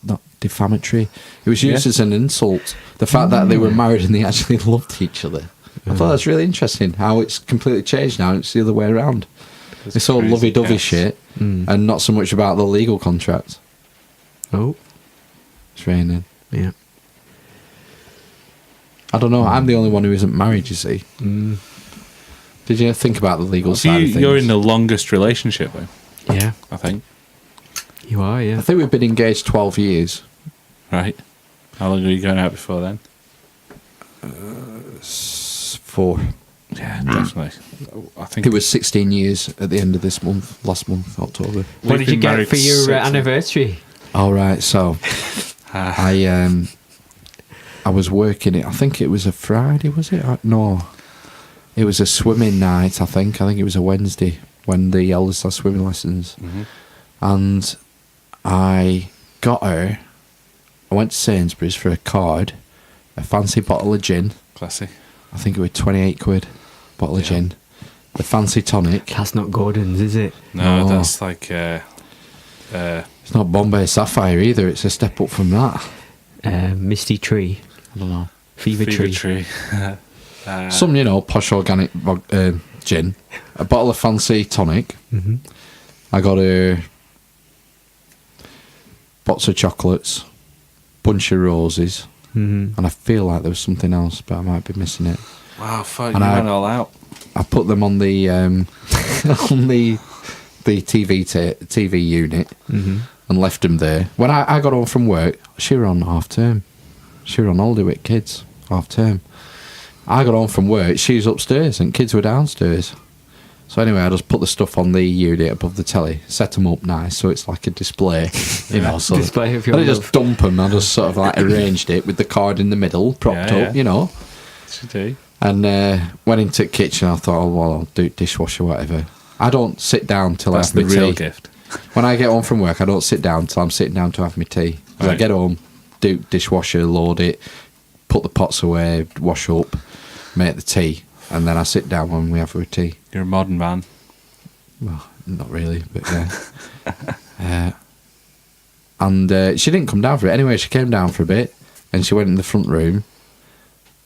not defamatory. It was used as an insult. The fact that they were married and they actually loved each other. I thought that's really interesting. How it's completely changed now. It's the other way around. It's all crazy, lovey-dovey yes. shit, and not so much about the legal contract. Oh, It's raining. yeah. I don't know. I'm the only one who isn't married. You see. Did you think about the legal So side of things? you're in the longest relationship, though, Yeah, I think. you are, I yeah. think we've been engaged 12 years. Right. How long were you going out before then? 4. Yeah, definitely. I think It was 16 years at the end of this month, last month, October. What we've did you been get married for your 6 anniversary? All right, so I was working it. I think it was a Friday, was it? No, it was a swimming night. I think it was a Wednesday when the eldest had swimming lessons, and I got her. I went to Sainsbury's for a card, a fancy bottle of gin. Classy. I think it was 28 quid, bottle of gin, the fancy tonic. That's not Gordon's, is it? No, No. that's like... It's not Bombay Sapphire either. It's a step up from that. Misty Tree. I don't know. Fever Tree. Tree. Some, posh organic gin, a bottle of fancy tonic. I got a box of chocolates, bunch of roses, and I feel like there was something else, but I might be missing it. Wow, fuck, And you I- went all out. I put them on the on the TV unit and left them there. When I got home from work, she were on half term. She were on holiday with kids, half term. I got home from work, she was upstairs and kids were downstairs. So anyway, I just put the stuff on the unit above the telly, set them up nice, so it's like a display, So Display of your I didn't love. just dump them. I just sort of like arranged it with the card in the middle, propped Yeah, up, yeah. Should do. And went into the kitchen. I thought, I'll do dishwasher, whatever. I don't sit down till That's I have the my real tea. gift. When I get home from work, I don't sit down till I'm sitting down to have my tea. 'Cause I Right. get home, do dishwasher, load it, put the pots away, wash up, make the tea, and then I sit down when we have our tea. You're a modern man. Well, not really, but yeah. And she didn't come down for it. Anyway, she came down for a bit, and she went in the front room,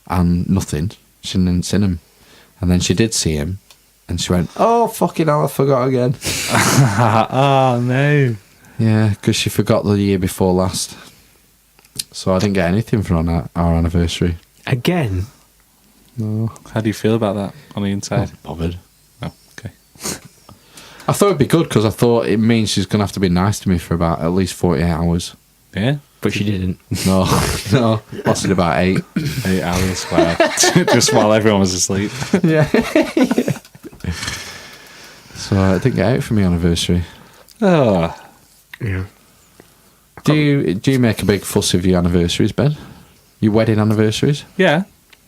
and nothing. She didn't see him. And then she did see him, and she went, "Oh, fucking hell, I forgot again." Oh, no. Yeah, because she forgot the year before last. So I didn't get anything from our anniversary. Again? No. How do you feel about that on the inside? Not bothered. Oh, okay. I thought it'd be good because I thought it means she's going to have to be nice to me for about at least 48 hours. Yeah. But she didn't. No, no. Lasted about 8. 8 hours. Wow. Just while everyone was asleep. Yeah. So I didn't get out for my anniversary. Oh. Yeah. Do you make a big fuss of your anniversaries, Ben? Your wedding anniversaries? Yeah.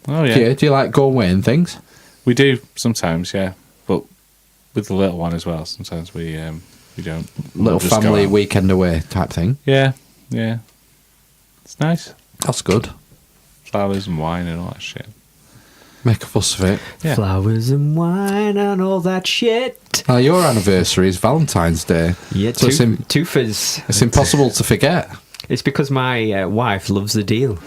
Oh, yeah. Do you like go away and things? We do sometimes, yeah. But with the little one as well, sometimes we don't. Little We'll just go family out. weekend away type thing. Yeah, yeah. It's nice. That's good. Flowers and wine and all that shit. Make a fuss of it. Yeah. Flowers and wine and all that shit. Now, your anniversary is Valentine's Day. Yeah, So twofers. it's impossible to forget. It's because my wife loves the deal.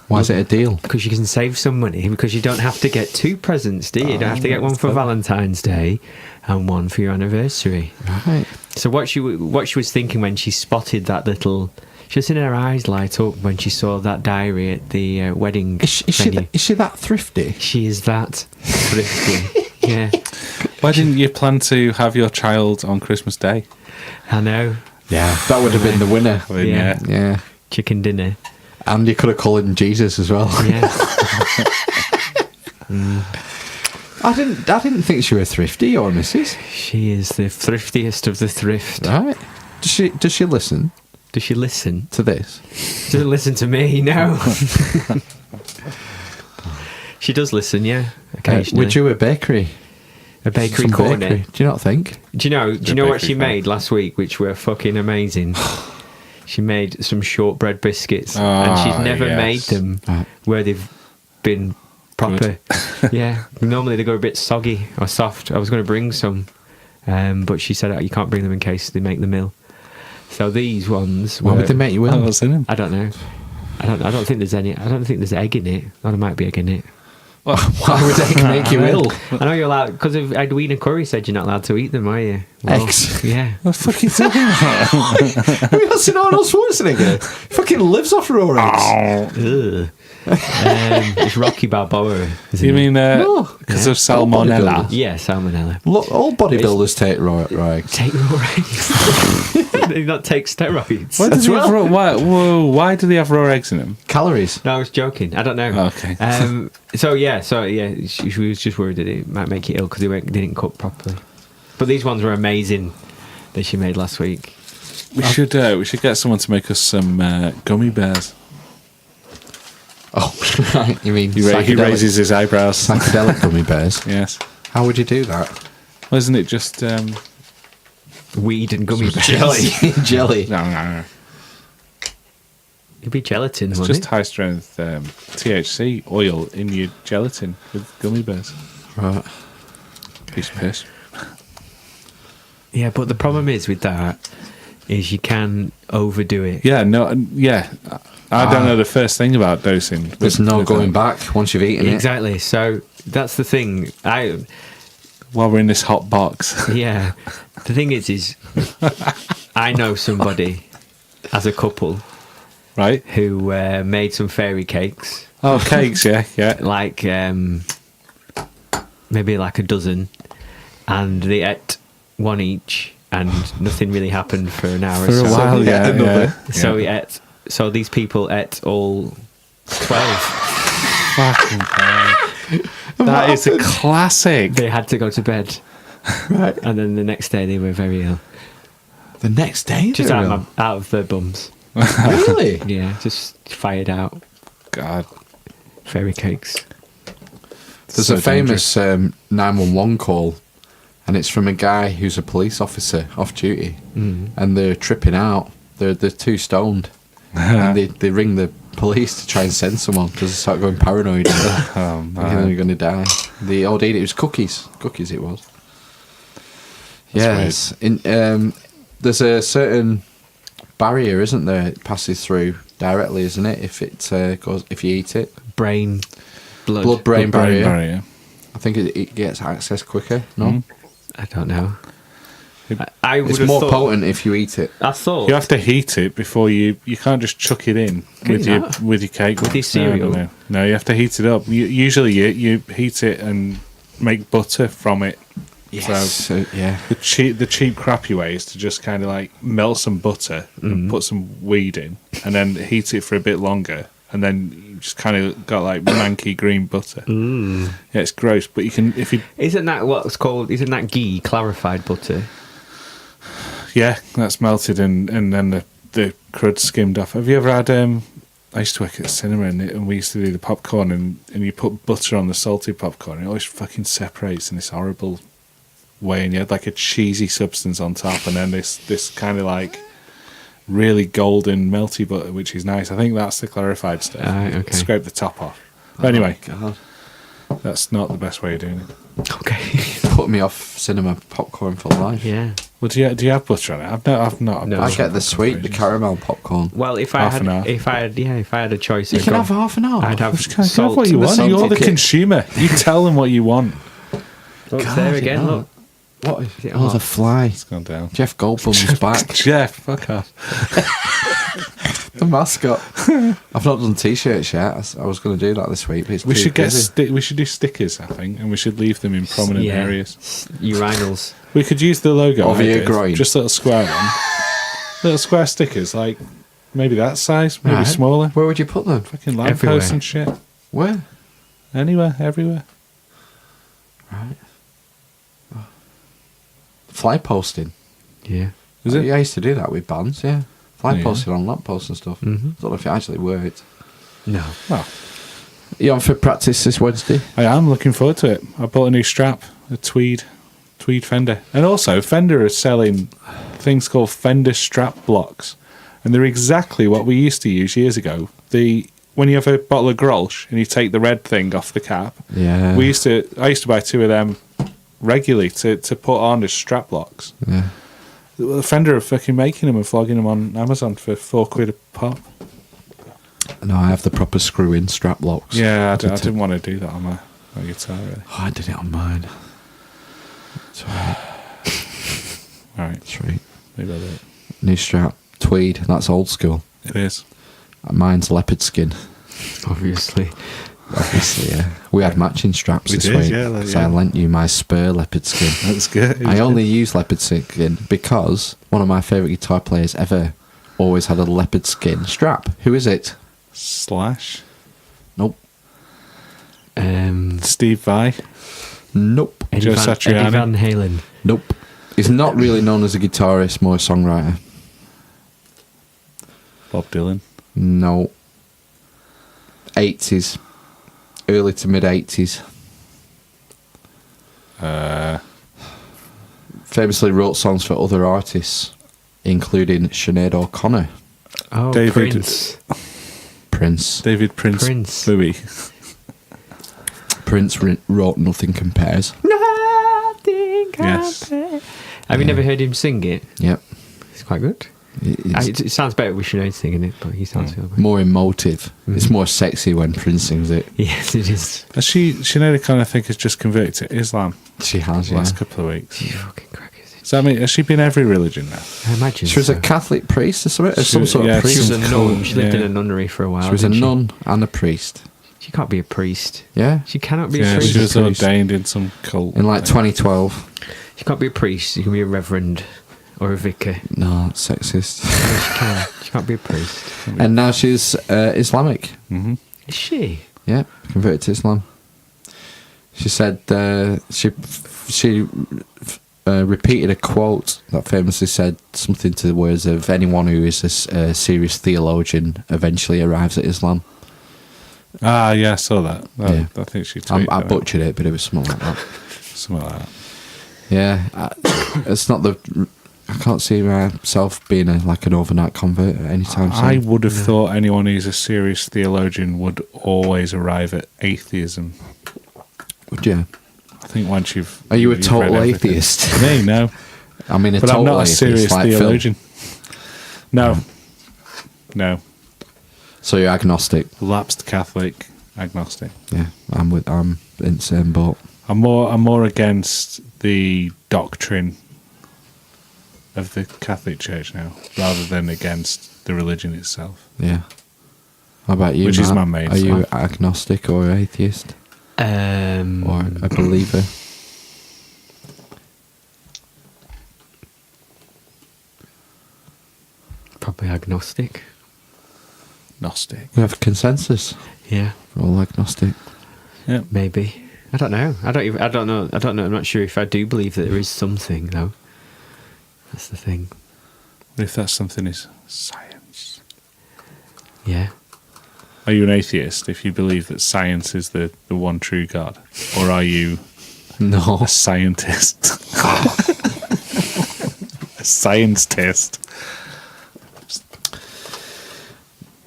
Why is it a deal? Because you can save some money, because you don't have to get 2 presents, do you? You don't have to get one for Valentine's Day and one for your anniversary. Right. So what she was thinking when she spotted that little... She was in her eyes light up when she saw that diary at the wedding Is venue. she that thrifty? She is that thrifty. Yeah, Why didn't you plan to have your child on Christmas Day? I know. Yeah. That would have been the winner. I mean, Yeah. Yeah. Chicken dinner. And you could have called him Jesus as well. Yeah. I didn't think she was thrifty, your missus. She is the thriftiest of the thrift. Right. Does she listen Does she listen? to this? She doesn't listen to me, no. She does listen, yeah, occasionally. Would you a bakery? A bakery Some corner. bakery. Do you not think? Do you know what bakery she corner. made last week, which were fucking amazing? She made some shortbread biscuits, and she's never yes. made them Right. where they've been proper. Yeah, normally they go a bit soggy or soft. I was going to bring some, but she said you can't bring them in case they make the mill. So these ones Why were, would they make you Oh, ill? what's in them? I don't know. I don't think there's any. I don't think there's egg in it. Or there might be egg in it. Why would egg make you ill? I know you're allowed because of Edwina Curry said you're not allowed to eat them, are you? Eggs? Yeah. What the fuck are you talking about? Have you not seen Arnold Schwarzenegger? Fucking lives off raw eggs. Ugh. It's Rocky Balboa. Isn't You it? mean No. because of All salmonella? bodybuilders. Yeah, salmonella. Look, all bodybuilders take raw eggs. Take raw eggs. They not take steroids. Why do, As they well. have why do they have raw eggs in them? Calories. No, I was joking. I don't know. Okay. So yeah, she was just worried that it might make you ill because they didn't cook properly. But these ones were amazing that she made last week. We should get someone to make us some gummy bears. Oh, right. You mean He psychedelic, raises his eyebrows. psychedelic gummy bears? Yes. How would you do that? Well, isn't it just Weed and gummy bears. Jelly. no. It'd be gelatin, It's wouldn't just it? high strength THC oil in your gelatin with gummy bears. Right. Piece of piss. Yeah, but the problem is with that is you can overdo it. Yeah, no, yeah. I don't know the first thing about dosing. There's no going back once you've eaten it. Exactly. So that's the thing. While we're in this hot box. Yeah. The thing is I know somebody as a couple Right? who made some fairy cakes, Oh, cakes, yeah. like maybe like a dozen, and they ate one each, and nothing really happened for an hour For or a so. while, yeah. another. So he ate. So these people ate all 12. Fucking hell. That is a classic. They had to go to bed, Right. and then the next day they were very ill, The next day? just they're out ill? of their bums. Really? Yeah, just fired out God. fairy cakes. There's So a famous 911 call, and it's from a guy who's a police officer off duty, and they're tripping out. They're too stoned, and they ring the police to try and send someone because they start going paranoid. Oh, And man. they're going to die. The old idiot, it was cookies. Cookies it was. That's Yes. There's a certain barrier, isn't there? It passes through directly, isn't it? If it goes, if you eat it, Brain, blood. blood-brain barrier. barrier. I think it gets access quicker. No. Mhm. I don't know. I would It's have more thought, potent if you eat it. I thought You have to heat it before you can't just chuck it in Can with you your not? with your cake. With your cereal? No, you have to heat it up. Usually you heat it and make butter from it. So yeah. the cheap crappy way is to just kind of like melt some butter and put some weed in and then heat it for a bit longer. And then you just kind of got like manky green butter. Yeah, it's gross, but you can if you isn't that what's called? Isn't that ghee clarified butter? yeah, that's melted and then the crud skimmed off. Have you ever had? I used to work at the cinema and we used to do the popcorn and you put butter on the salty popcorn. And it always fucking separates in this horrible way, and you had like a cheesy substance on top, and then this kind of like really golden melty butter, which is nice. I think that's the clarified stuff. Okay. Scrape the top off. But anyway, God. that's not the best way of doing it. Okay. Put me off cinema popcorn for life. Yeah. Well, do you have butter on it? I've not. No. I get the sweet, the caramel popcorn. Well, if I Half an hour. if I had a choice, You I'd can go- have half an hour. I'd have Just kind of salt. what you want. salt You're the bucket. consumer. You tell them what you want. Look, God, there you again. know. Look. What is it Oh, hot? the fly. It's gone down. Jeff Goldblum's back. Jeff, fuck off. The mascot. I've not done t-shirts yet. I was going to do that this week, but it's We too should get busy. we should do stickers, I think, and we should leave them in prominent areas. Urinals. We could use the logo. Over I your did, groin. just little square one, little square stickers, like maybe that size, maybe Right. smaller. Where would you put them? Fucking Everywhere. lampposts and shit. Where? Anywhere, everywhere. Right. Fly posting. Yeah. Is it? Yeah, I used to do that with bands, yeah. Fly Yeah. posting on lampposts and stuff. Mhm. Don't know if it actually worked. No. Well, You on for practice this Wednesday? I am looking forward to it. I bought a new strap, a tweed Fender, and also Fender is selling things called Fender strap blocks, and they're exactly what we used to use years ago. When you have a bottle of Grolsch and you take the red thing off the cap, Yeah. I used to buy 2 of them regularly to put on as strap blocks. Yeah. The Fender are fucking making them and flogging them on Amazon for £4 a pop. No, I have the proper screw-in strap locks. Yeah, I didn't want to do that on my guitar, really. Oh, I did it on mine. That's right. All right, That's right. maybe I'll do it. New strap. Tweed. That's old school. It is. Mine's leopard skin. Obviously. Obviously, yeah. We had matching straps We this did, week. yeah, like, So I yeah. lent you my spur leopard skin. That's good. I only use leopard skin because one of my favourite guitar players ever always had a leopard skin strap. Who is it? Slash. Nope. Steve Vai. Nope. Joe Satriani. Eddie Van Halen. Nope. He's not really known as a guitarist, more a songwriter. Bob Dylan. No. 80s. Early to mid 80s. Famously wrote songs for other artists, including Sinead O'Connor, Oh, David- Prince. Prince. David Prince. Bowie. Prince wrote Nothing Compares. Nothing Yes. compares. Have you never heard him sing it? Yep. It's quite good. It's It sounds better with Sinead singing it, but he sounds so good. more emotive. It's more sexy when Prince sings it. Yes, it is. Sinead O'Connor, I think, has just converted to Islam She has, the yeah. last couple of weeks. You fucking crackers. So, I mean, has she been every religion now? I imagine She was so. a Catholic priest or something? Or She some was- sort yeah, of priest. She was a Some nun. cult, She lived in yeah. a nunnery for a while. She was a didn't nun and a priest. She can't be a priest. Yeah. She cannot be a Yeah, priest. she was priest. ordained in some cult. In like 2012. She can't be a priest. She can be a reverend or a vicar. No, that's sexist. No, she can. She can't be a priest. And now she's Islamic. Mm-hmm. Is she? Yeah, converted to Islam. She said she repeated a quote that famously said something to the words of anyone who is a serious theologian eventually arrives at Islam. Ah, yeah, I saw that. Yeah. I think she tweeted I that. butchered it, but it was something like that. Something like that. Yeah, it's not the. I can't see myself being like an overnight convert at any time soon. I would have thought anyone who's a serious theologian would always arrive at atheism. Would you? I think once you've... Are you a you've total read everything. atheist? Me, no. I mean, a But total I'm not a atheist, serious like Phil. theologian. No. No. So you're agnostic. Lapsed Catholic, agnostic. Yeah, I'm in the same boat. I'm more against the doctrine of the Catholic Church now, rather than against the religion itself. Yeah. How about you, Which is Matt? man-made, Are you so. agnostic or atheist? Or a believer? Probably agnostic. Gnostic. We have a consensus. Yeah, We're all agnostic. Yeah. maybe. I don't know. I don't know. I'm not sure if I do believe that there is something though. That's the thing. What if that something is science? Yeah. Are you an atheist if you believe that science is the one true God? Or are you No. a scientist? A science test?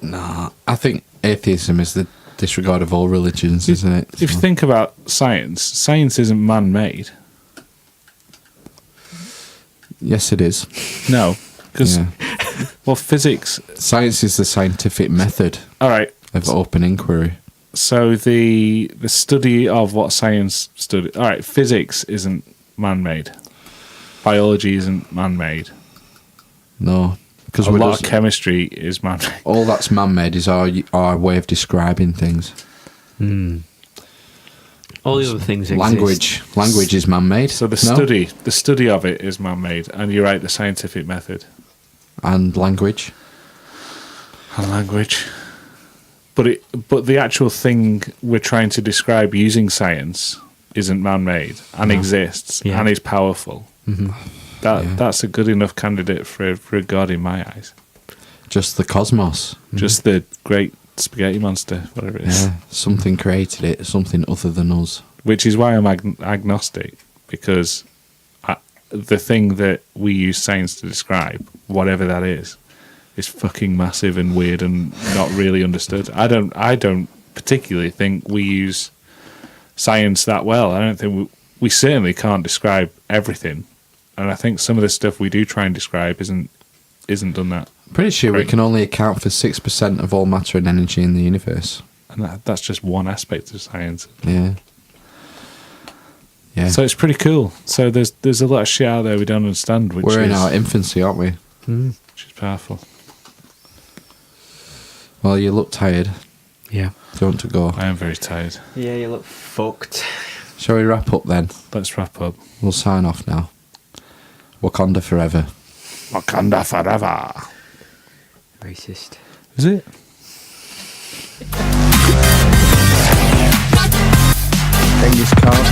Nah. I think atheism is the disregard of all religions, isn't it? If you think about science isn't man-made. Yes, it is. No, because Yeah. well, physics. Science is the scientific method All right. of open inquiry. So the study of what science study. All right, physics isn't man-made. Biology isn't man-made. No. Because A lot of chemistry is man-made. all that's man-made is our way of describing things. All the other things exist. Language is man-made. So the study of it is man-made, and you're right, the scientific method And language. and language. But the actual thing we're trying to describe using science isn't man-made and exists Yeah. and is powerful. That's a good enough candidate for a god in my eyes. Just the cosmos. Just the great spaghetti monster, whatever it is. Yeah. Something created it. Something other than us. Which is why I'm agnostic, because the thing that we use science to describe, whatever that is fucking massive and weird and not really understood. I don't particularly think we use science that well. I don't think we certainly can't describe everything, and I think some of the stuff we do try and describe isn't done that. Pretty sure we Right. can only account for 6% of all matter and energy in the universe. And that's just one aspect of science. Yeah. Yeah. So it's pretty cool. So there's a lot of shit out there we don't understand, which We're in is, our infancy, aren't we? which is powerful. Well, you look tired. Yeah. Do you want to go? I am very tired. Yeah, you look fucked. Shall we wrap up then? Let's wrap up. We'll sign off now. Wakanda forever. Wakanda forever. Racist. Is it? Genghis Khan.